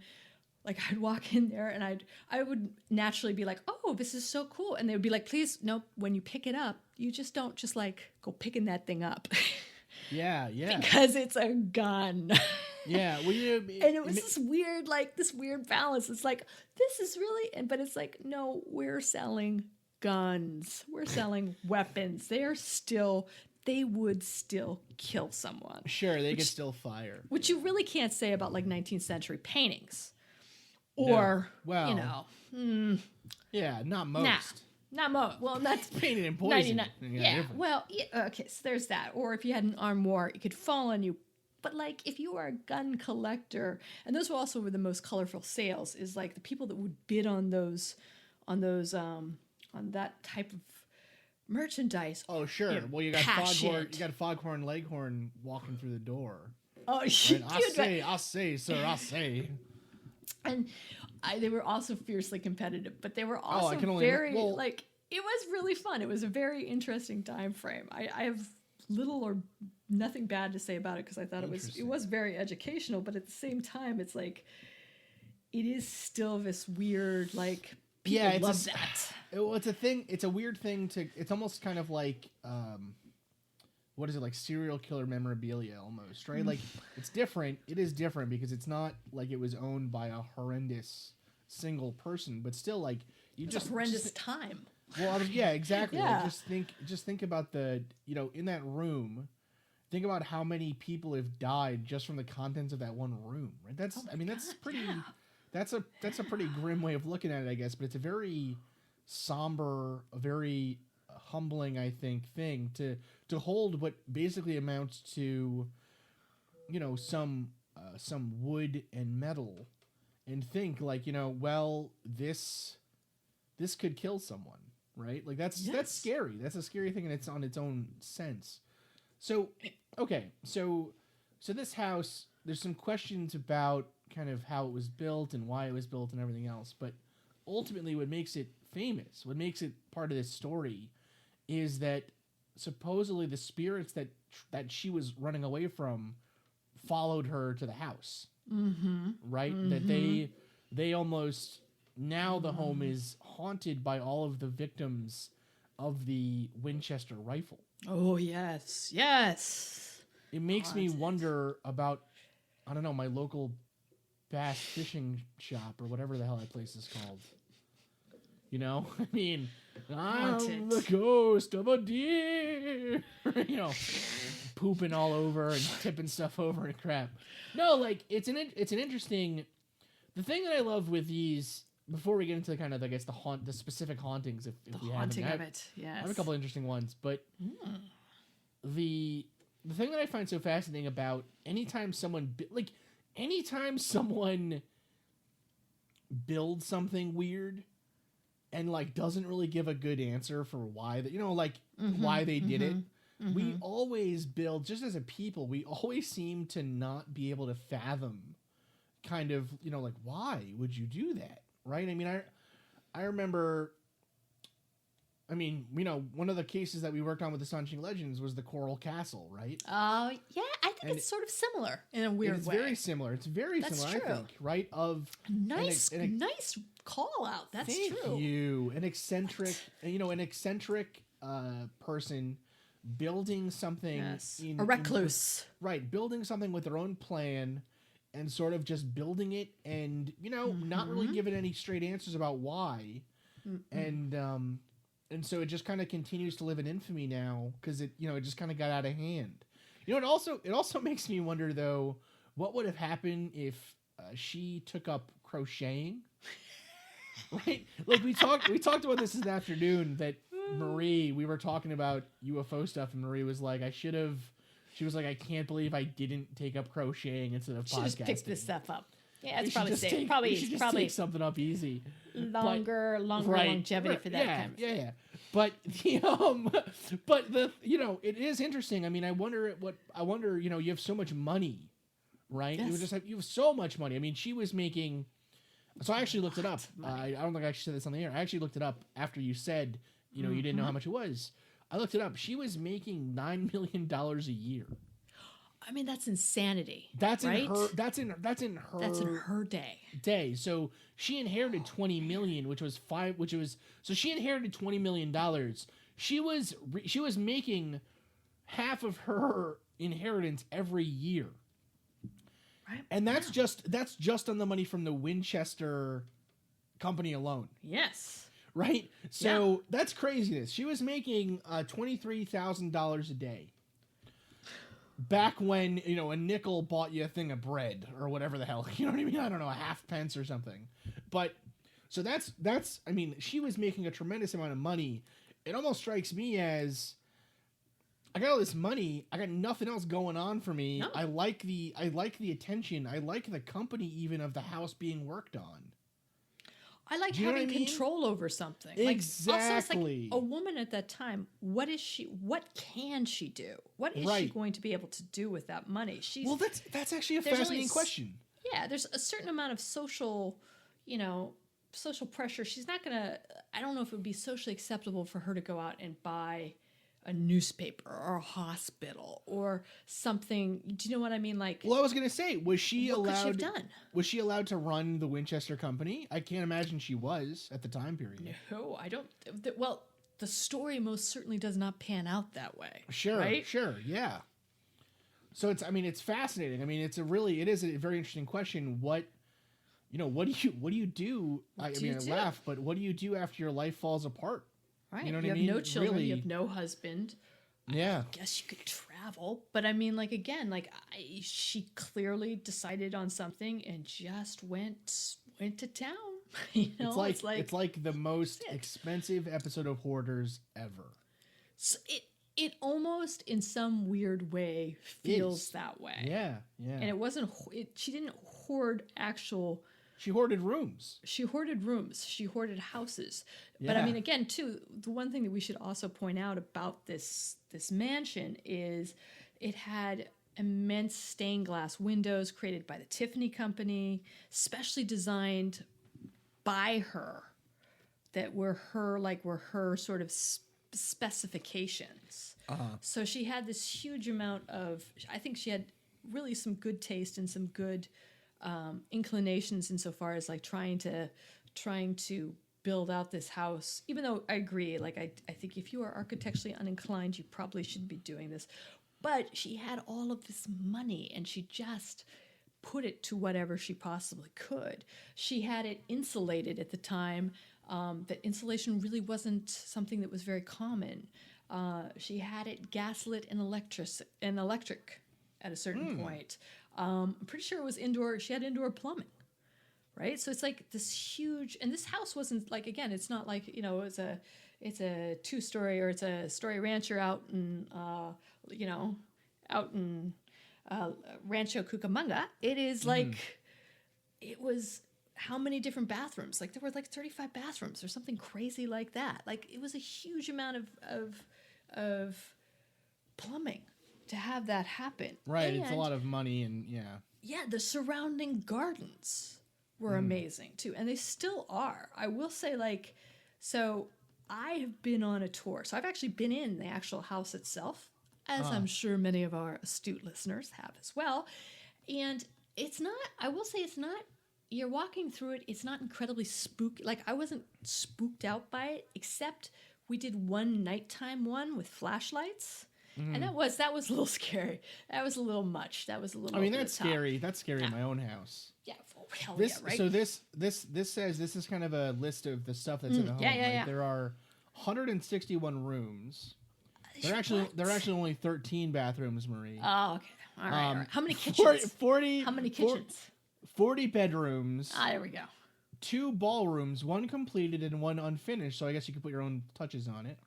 like I'd walk in there and I would naturally be like, oh, this is so cool. And they would be like, please, nope, when you pick it up, you just don't just like go picking that thing up. Yeah. Because it's a gun. Yeah. Well, and it was this weird balance. It's like, this is really, but it's like, no, we're selling guns. We're selling weapons. They would still kill someone. Sure, they could still fire. Which you really can't say about like 19th century paintings. Or, yeah, not most. Not most. Well, that's painted in poison. Yeah. Well, okay, so there's that. Or if you had an armed war, it could fall on you. But like if you are a gun collector, and those were also the most colorful sales, is like the people that would bid on that type of merchandise. Oh, sure. Well, you got Foghorn Leghorn walking through the door. Oh, right? I say, sir, I say. And they were also fiercely competitive, but they were also it was really fun. It was a very interesting time frame. I have little or nothing bad to say about it because I thought it was very educational, but at the same time, it's like it is still this weird like. People love that. Well, it's a thing. It's a weird thing it's almost kind of like, what is it, like serial killer memorabilia almost, right? Like it's different. It is different because it's not like it was owned by a horrendous single person, but still like a horrendous time. Well, yeah, exactly. Yeah. Like, just think about in that room, think about how many people have died just from the contents of that one room, right? That's pretty. Yeah. That's a pretty grim way of looking at it, I guess, but it's a very somber, a very humbling, I think, thing to hold what basically amounts to, some wood and metal, and think like, well, this could kill someone. right? Like that's Yes. scary. That's a scary thing, and it's on its own sense. So okay, so this house, there's some questions about kind of how it was built and why it was built and everything else, but ultimately what makes it famous, what makes it part of this story, is that supposedly the spirits that she was running away from followed her to the house. Mm-hmm. Right? Mm-hmm. That they almost, now the home is haunted by all of the victims of the Winchester rifle. Oh, yes. Yes. It makes me Haunted. wonder about, I don't know, my local bass fishing shop or whatever the hell that place is called. You know? I mean, I'm Haunted. the ghost of a deer. You know, pooping all over and tipping stuff over and crap. No, like, it's an interesting... The thing that I love with these, before we get into kind of, I guess, the specific hauntings, if The we have haunting them, of it. Yes. I have a couple interesting ones, but the thing that I find so fascinating about anytime someone builds something weird and like doesn't really give a good answer for why that, you know, like why they did it. We always build, just as a people, we always seem to not be able to fathom kind of, you know, like, why would you do that? Right? I mean, I remember, I mean, you know, one of the cases that we worked on with Astonishing Legends was the Coral Castle, right? Yeah, I think And it's sort of similar in a weird It's way. very similar. It's very That's similar, true. I think, right? Of Nice, and nice call out. That's thank true. you. An eccentric, you know, an eccentric person building something. Yes. A recluse. Right, building something with their own plan and sort of just building it and, you know, not really giving any straight answers about why. And so it just kind of continues to live in infamy now because it, you know, it just kind of got out of hand. You know, it also makes me wonder though, what would have happened if she took up crocheting? Right? Like we talked about this afternoon that Marie, we were talking about UFO stuff and Marie was like, she was like, I can't believe I didn't take up crocheting instead of She podcasting. just picked this stuff up. Yeah, We it's should probably just safe. take- Probably we should just probably take something up easy. longer Right, longevity right, for that yeah, kind of yeah, thing. yeah. But the you know, it is interesting. I mean, I wonder, you know, you have so much money, right? Yes. You have so much money. I mean, she was making. So I actually looked it up. I don't think I actually said this on the air. I actually looked it up after you said, you know, you didn't know how much it was. I looked it up. She was making $9 million a year. I mean, that's insanity. That's right? in her. That's in her. That's in her day. Day. So she inherited 20 million, so she inherited $20 million. She was making half of her inheritance every year. Right. And that's just on the money from the Winchester company alone. Yes. Right? So that's craziness. She was making $23,000 a day. Back when, you know, a nickel bought you a thing of bread or whatever the hell, you know what I mean? I don't know, a half pence or something. But so that's I mean, she was making a tremendous amount of money. It almost strikes me as I got all this money, I got nothing else going on for me. No. I like the attention. I like the company even of the house being worked on. I like Do you know having what I mean? control over something. Exactly. Like, also, it's like a woman at that time. What can she do? What is she Right. going to be able to do with that money? She's Well, that's actually a there's only fascinating question. Yeah, there's a certain amount of social, you know, social pressure. She's not gonna. I don't know if it would be socially acceptable for her to go out and buy a newspaper or a hospital or something. Do you know what I mean? Like, Well, I was gonna say, was she what could she have allowed? done? Was she allowed to run the Winchester company? I can't imagine she was at the time period. No, I don't. Well, the story most certainly does not pan out that way. Sure, right? sure, yeah. So it's fascinating. I mean, it is a very interesting question. What do you do? I do you do? laugh, but what do you do after your life falls apart? Right. You know what you I have mean? no children. Really. You have no husband. Yeah. Guess you could travel, but I mean, like again, like she clearly decided on something and just went to town. You know, It's like the most expensive episode of Hoarders ever. So it almost in some weird way feels that way. Yeah, yeah. And it wasn't. She didn't hoard actual She hoarded rooms. She hoarded rooms. She hoarded houses. But I Yeah. mean, again, too, the one thing that we should also point out about this mansion is it had immense stained glass windows created by the Tiffany Company, specially designed by her, that were her sort of specifications. So she had this huge amount of, I think she had really some good taste and some good inclinations insofar as like trying to build out this house. Even though I agree, like I think if you are architecturally uninclined, you probably shouldn't be doing this. But she had all of this money and she just put it to whatever she possibly could. She had it insulated at the time. That insulation really wasn't something that was very common. She had it gaslit and electric at a certain point. I'm pretty sure it was indoor. She had indoor plumbing, right? So it's like this huge, and this house wasn't like, again, it's not like, it's a 2-story or it's a story rancher out in Rancho Cucamonga. It is like, it was how many different bathrooms? Like there were like 35 bathrooms or something crazy like that. Like it was a huge amount of plumbing to have that happen. Right, it's a lot of money and Yeah, the surrounding gardens were amazing too. And they still are. I will say, like, so I have been on a tour. So I've actually been in the actual house itself, as I'm sure many of our astute listeners have as well. And it's not, I will say it's not, you're walking through it, it's not incredibly spooky. Like I wasn't spooked out by it, except we did one nighttime one with flashlights. And that was a little scary. That was a little much. That was a little. I mean, that's scary. That's scary in my own house. Yeah, hell this, yeah, right? So this says this is kind of a list of the stuff that's in the home. Yeah. There are 161 rooms. They're actually only 13 bathrooms, Marie. Oh, okay. All right. How many kitchens? 40. How many kitchens? 40 bedrooms. There we go. 2 ballrooms, 1 completed and 1 unfinished. So I guess you could put your own touches on it.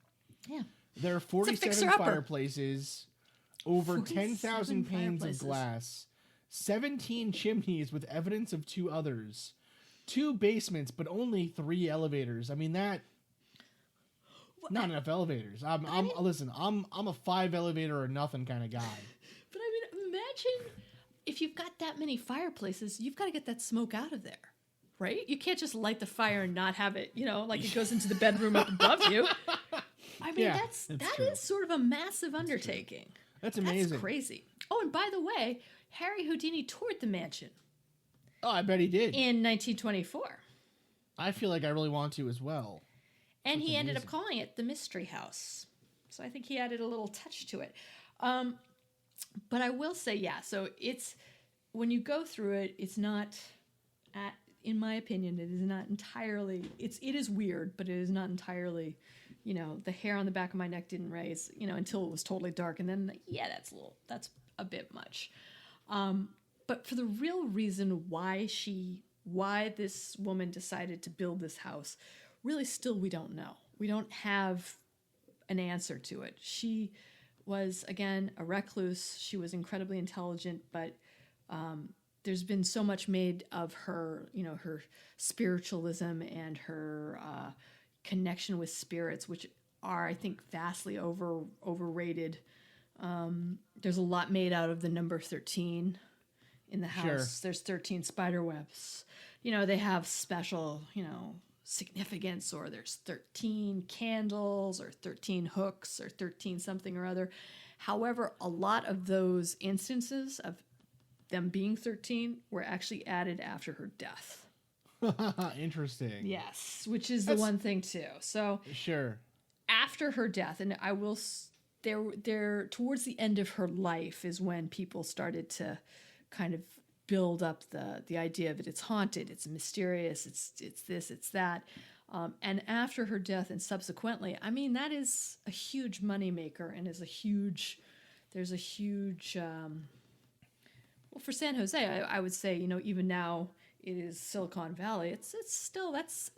Yeah. There are 47 fireplaces, over 10,000 panes of glass, 17 chimneys with evidence of 2 others, 2 basements, but only 3 elevators. I mean, not enough elevators. Listen, I'm a 5 elevator or nothing kind of guy. But I mean, imagine if you've got that many fireplaces, you've got to get that smoke out of there, right? You can't just light the fire and not have it, like it goes into the bedroom up above you. I mean, that is sort of a massive undertaking. That's amazing. That's crazy. Oh, and by the way, Harry Houdini toured the mansion. Oh, I bet he did. In 1924. I feel like I really want to as well. And he ended up calling it the Mystery House. So I think he added a little touch to it. But I will say, so it's, when you go through it, it's not, in my opinion, it is not entirely, it is weird, but it is not entirely, the hair on the back of my neck didn't raise, until it was totally dark. And then, that's a bit much. But for the real reason why this woman decided to build this house, really still we don't know. We don't have an answer to it. She was, again, a recluse. She was incredibly intelligent, but there's been so much made of her, her spiritualism and her connection with spirits, which are, I think, vastly overrated. There's a lot made out of the number 13 in the house. Sure. There's 13 spider webs. They have special, significance, or there's 13 candles or 13 hooks or 13 something or other. However, a lot of those instances of them being 13 were actually added after her death. Interesting. Yes, which is the one thing too. So sure, after her death, and I will, there towards the end of her life is when people started to kind of build up the idea that it's haunted, it's mysterious, it's this, it's that. And after her death and subsequently, I mean, that is a huge moneymaker and there's a huge, well, for San Jose, I would say, even now it is Silicon Valley. It's still, that's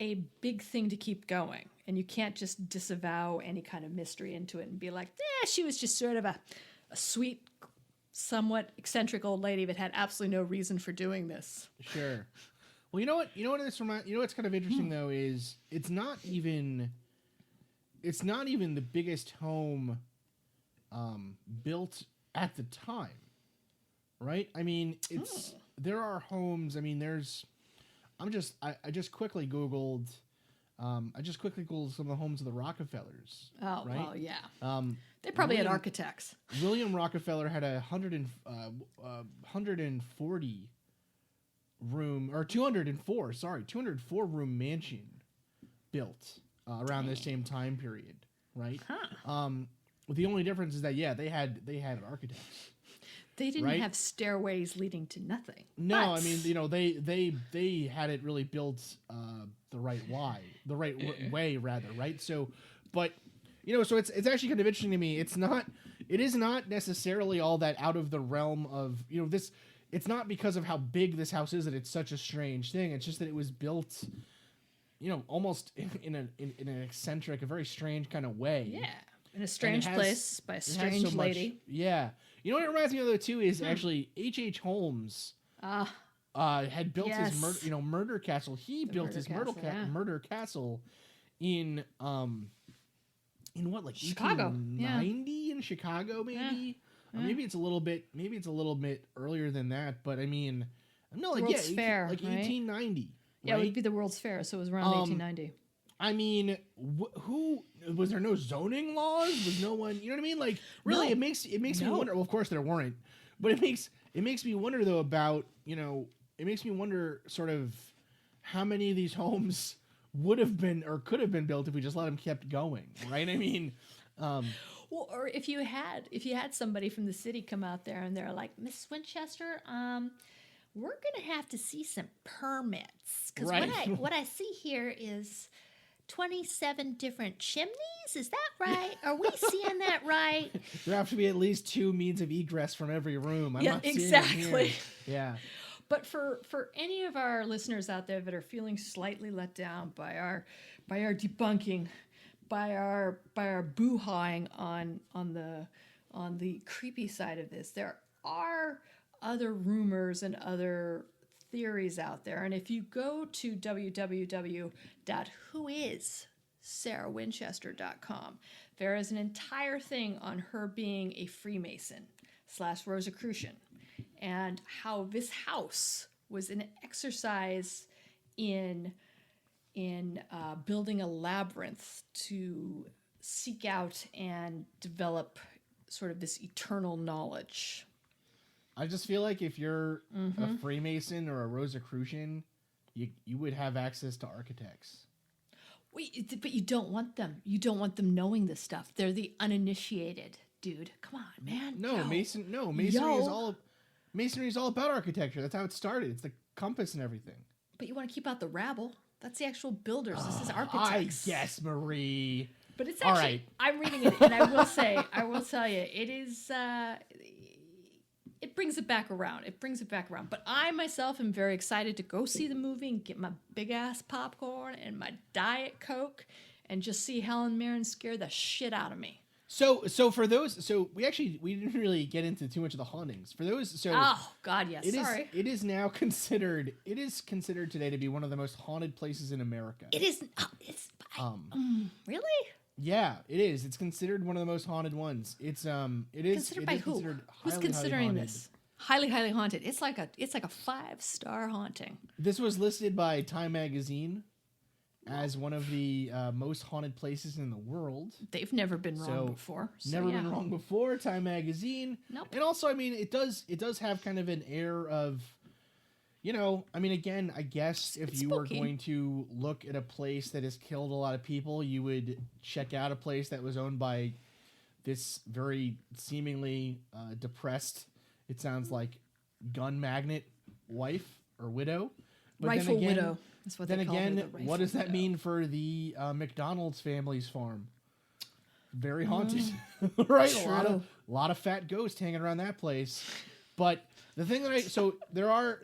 a big thing to keep going. And you can't just disavow any kind of mystery into it and be like, she was just sort of a sweet somewhat eccentric old lady that had absolutely no reason for doing this. Sure. Well, you know what? You know what this reminds. You know what's kind of interesting though is it's not even the biggest home built at the time, right? I mean, there are homes. I mean, I just quickly googled. Some of the homes of the Rockefellers. Oh, right? well, yeah. They probably had architects. William Rockefeller had a 140 room, or 204 room mansion built around this same time period, right? Huh. The only difference is that they had architects. They didn't right? have stairways leading to nothing. No, but... I mean, they had it really built the right way rather, right? So, but so it's actually kind of interesting to me. It is not necessarily all that out of the realm of this. It's not because of how big this house is that it's such a strange thing. It's just that it was built, almost in an eccentric, a very strange kind of way. Yeah, in a strange place by a strange lady. Yeah. You know what it reminds me of though too is actually H.H. Holmes had built his murder castle. He built his murder castle in what, like Chicago, 1890 in Chicago maybe. Yeah. Maybe it's a little bit earlier than that, but I mean, no, like World's Fair, like right? 1890. Yeah, right? it would be the World's Fair, so it was around 1890. I mean, who was there? No zoning laws? Was no one? You know what I mean? Like, really, No. it makes me wonder. Well, of course there weren't, but it makes me wonder though about it makes me wonder sort of how many of these homes would have been or could have been built if we just let them kept going, right? I mean, well, or if you had somebody from the city come out there and they're like, Miss Winchester, we're gonna have to see some permits because what I see here is 27 different chimneys. Is that right? Are we seeing that right? There have to be at least 2 means of egress from every room. I'm not exactly. Seeing it here. Yeah. But for any of our listeners out there that are feeling slightly let down by our debunking, by our boo-hawing on the creepy side of this, there are other rumors and other theories out there. And if you go to www.whoissarahwinchester.com, there is an entire thing on her being a Freemason / Rosicrucian, and how this house was an exercise in building a labyrinth to seek out and develop sort of this eternal knowledge. I just feel like if you're a Freemason or a Rosicrucian, you would have access to architects. But you don't want them. You don't want them knowing this stuff. They're the uninitiated, dude. Come on, man. Masonry is all about architecture. That's how it started. It's the compass and everything. But you want to keep out the rabble. That's the actual builders. This is architects. I guess, Marie. But it's actually, all right. I'm reading it, and I will tell you, it is. It brings it back around. But I myself am very excited to go see the movie and get my big ass popcorn and my Diet Coke and just see Helen Mirren scare the shit out of me. So for those, we didn't really get into too much of the hauntings. For those, oh God, yes. Sorry. It is now considered. It is considered today to be one of the most haunted places in America. It is. Really? Yeah, it is. It's considered one of the most haunted ones. It is considered by who? Who's considering this? Highly, highly haunted. It's like a 5-star haunting. This was listed by Time Magazine as one of the most haunted places in the world. They've never been wrong before. Been wrong before. Time Magazine. Nope. And also, I mean, it does have kind of an air of, I mean, again, I guess if you were going to look at a place that has killed a lot of people, you would check out a place that was owned by this very seemingly depressed, it sounds like, gun magnate wife or widow. But Rifle widow. That's what they call her, the what does that mean for the McDonald's family's farm? Very haunted, right? True. A lot of fat ghosts hanging around that place. But the thing that there are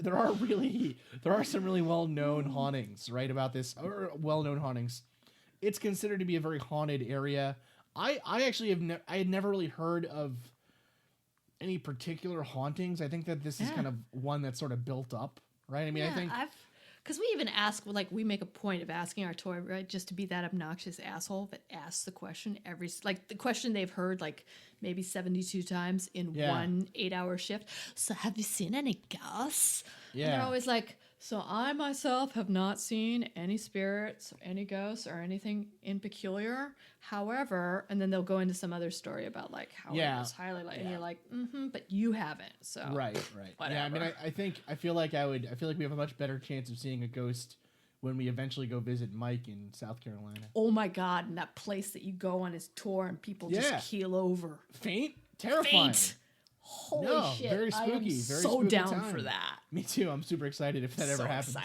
some really well-known hauntings, right, about this, or well-known hauntings. It's considered to be a very haunted area. I actually had never really heard of any particular hauntings. I think that this is kind of one that's sort of built up, right? I mean, I think because we even ask, like, we make a point of asking our tour, right, just to be that obnoxious asshole that asks the question the question they've heard like maybe 72 times in one 8-hour shift. So have you seen any ghosts? Yeah. And they're always like, so I myself have not seen any spirits, any ghosts, or anything in peculiar. However, and then they'll go into some other story about like how it was highly like, and you're like, but you haven't. So right. Whatever. Yeah, I mean, I feel like we have a much better chance of seeing a ghost when we eventually go visit Mike in South Carolina. Oh my God! And that place that you go on his tour and people just keel over, faint, terrifying. Holy shit! Very spooky. I am very so spooky down time. for that. Me too. I'm super excited if that ever happens.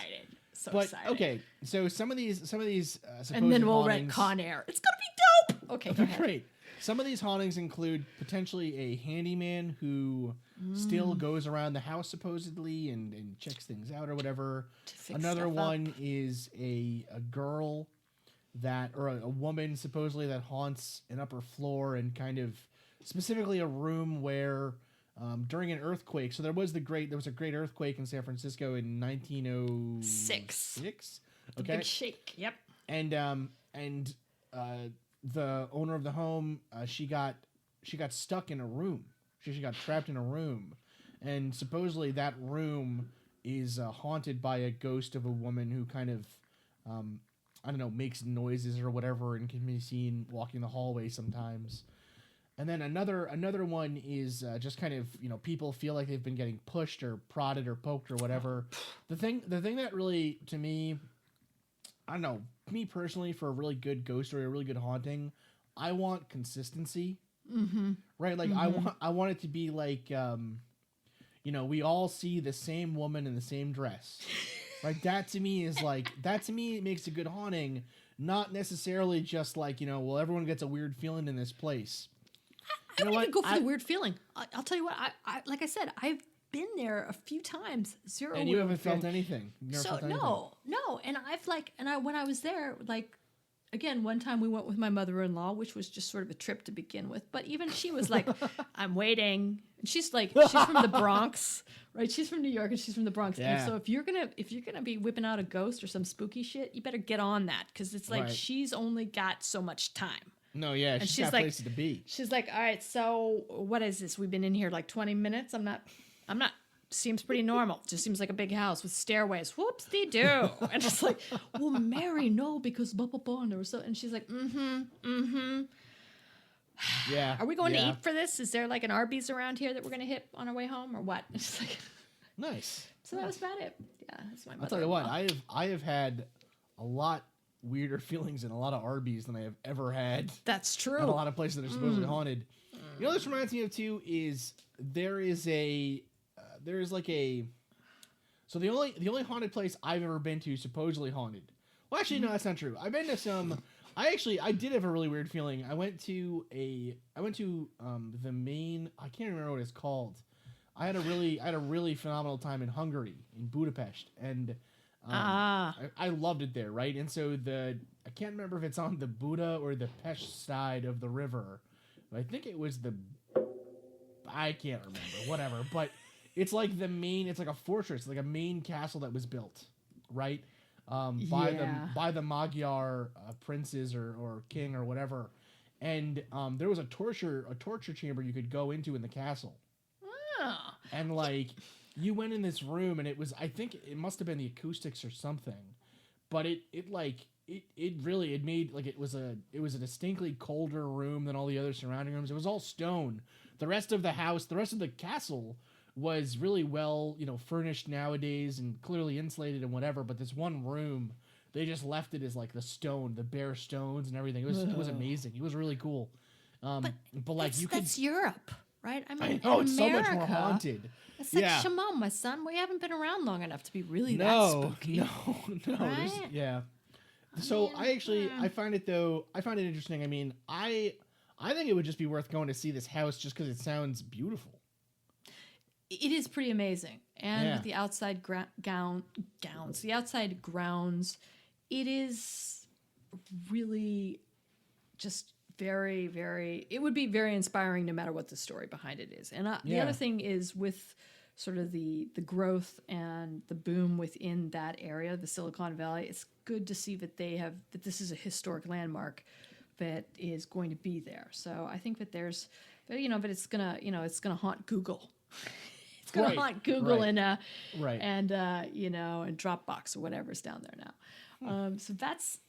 So but, excited. Okay, so some of these supposed and then we'll hauntings, rent Con Air. It's gonna be dope. Okay, go ahead. Great. Some of these hauntings include potentially a handyman who still goes around the house supposedly and checks things out or whatever. Another one is a girl or a woman supposedly that haunts an upper floor and kind of specifically a room where during an earthquake. So there was a great earthquake in San Francisco in 1906. The big shake. Yep. And the owner of the home, she got stuck in a room. She got trapped in a room, and supposedly that room is haunted by a ghost of a woman who kind of, I don't know, makes noises or whatever, and can be seen walking the hallway sometimes. And then another one is just kind of, people feel like they've been getting pushed or prodded or poked or whatever. The thing that really, to me, I don't know, me personally, for a really good ghost story, a really good haunting, I want consistency. Right? Like, I want it to be like, we all see the same woman in the same dress. Right? That to me makes a good haunting, not necessarily just like, well, everyone gets a weird feeling in this place. I don't even go for the weird feeling. I'll tell you what, I like I said, I've been there a few times. Zero. And you haven't felt anything. No. And when I was there, like, again, one time we went with my mother-in-law, which was just sort of a trip to begin with. But even she was like, I'm waiting. And she's from the Bronx, right? She's from New York and she's from the Bronx. Yeah. And so if you're gonna be whipping out a ghost or some spooky shit, you better get on that, because it's like she's only got so much time. No, yeah, she's got like, places to be. She's like, all right, so what is this? We've been in here like 20 minutes. I'm not. Seems pretty normal. Just seems like a big house with stairways. Whoopsie-doo. And it's like, well, Mary, no, because blah, blah, blah. And there was so, and she's like, Yeah. Are we going to eat for this? Is there like an Arby's around here that we're going to hit on our way home or what? It's like, nice. So that was about it. Yeah, that's my mother. I'll tell you what, I have had a lot weirder feelings in a lot of Arby's than I have ever had. That's true. In a lot of places that are supposedly haunted. You know what this reminds me of too is so the only haunted place I've ever been to, supposedly haunted. Well, actually, no, that's not true. I've been to some. I did have a really weird feeling. I went to the main. I can't remember what it's called. I had a really phenomenal time in Hungary, in Budapest, and I loved it there, right? And so I can't remember if it's on the Buda or the Pest side of the river. But I think it was I can't remember. Whatever, but. It's like it's like a fortress, like a main castle that was built, right? By the Magyar princes or king or whatever. And there was a torture chamber you could go into in the castle. Oh. And like you went in this room and I think it must have been the acoustics or something. But it made like it was a distinctly colder room than all the other surrounding rooms. It was all stone. The rest of the castle was really well, furnished nowadays and clearly insulated and whatever. But this one room, they just left it as like the bare stones and everything. It was amazing. It was really cool. But like that's Europe, right? I mean, it's so much more haunted. It's like, Shimon, my son, we haven't been around long enough to be really that spooky. No. Right? Yeah. So I find it interesting. I mean, I think it would just be worth going to see this house just because it sounds beautiful. It is pretty amazing. And with the outside the outside grounds, it is really just very, very, it would be very inspiring no matter what the story behind it is. And the Yeah. other thing is with sort of the growth and the boom within that area, the Silicon Valley, it's good to see that that this is a historic landmark that is going to be there. So I think that but it's gonna haunt Google. It's gonna Right, haunt Google right. and Right. and Dropbox or whatever's down there now. So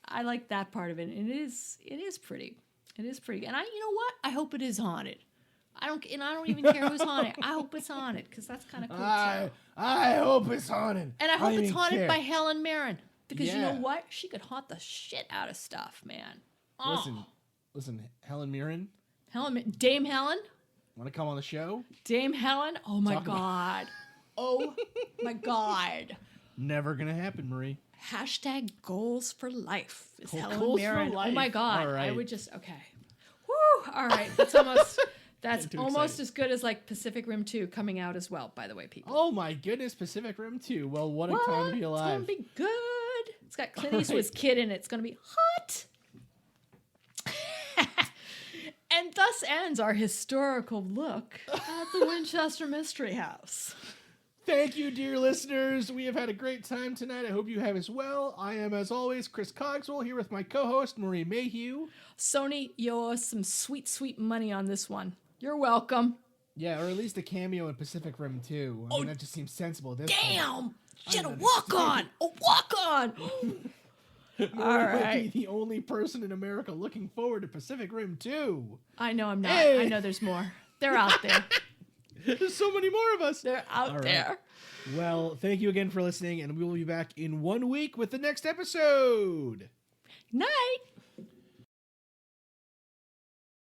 I like that part of it. And it is pretty. It is pretty. And you know what? I hope it is haunted. I don't even care who's haunted. I hope it's haunted because that's kind of cool too. I hope it's haunted. And I hope don't it's even haunted care. by Helen Mirren because you know Yeah. what? She could haunt the shit out of stuff, man. Oh. Listen, Helen Mirren, Dame Helen. want to come on the show? Dame Helen. Oh my Talk about- God. Oh my God. Never gonna happen, Marie. Hashtag goals for life is Helen Goals for Mirren. Oh my life. God. All right. I would just, okay. Woo. All right. That's almost Too almost excited. as good as like Pacific Rim 2 coming out as well, by the way, people. Oh my goodness, Pacific Rim 2. Well, what a time to be It's alive. going to be good. It's got Clint All Eastwood's right. kid in it. It's going to be hot. And thus ends our historical look at the Winchester Mystery House. Thank you, dear listeners. We have had a great time tonight. I hope you have as well. I am, as always, Chris Cogswell, here with my co-host, Marie Mayhew. Sony, you owe us some sweet, sweet money on this one. You're welcome. Yeah, or at least a cameo in Pacific Rim 2. I mean, that just seems sensible at this point. Damn! She had a don't walk-on! A walk-on! Marie All might right. be the only person in America looking forward to Pacific Rim 2. I know I'm not. Hey. I know there's more. They're out there. There's so many more of us. They're out All right. there. Well, thank you again for listening, and we will be back in 1 week with the next episode. Night!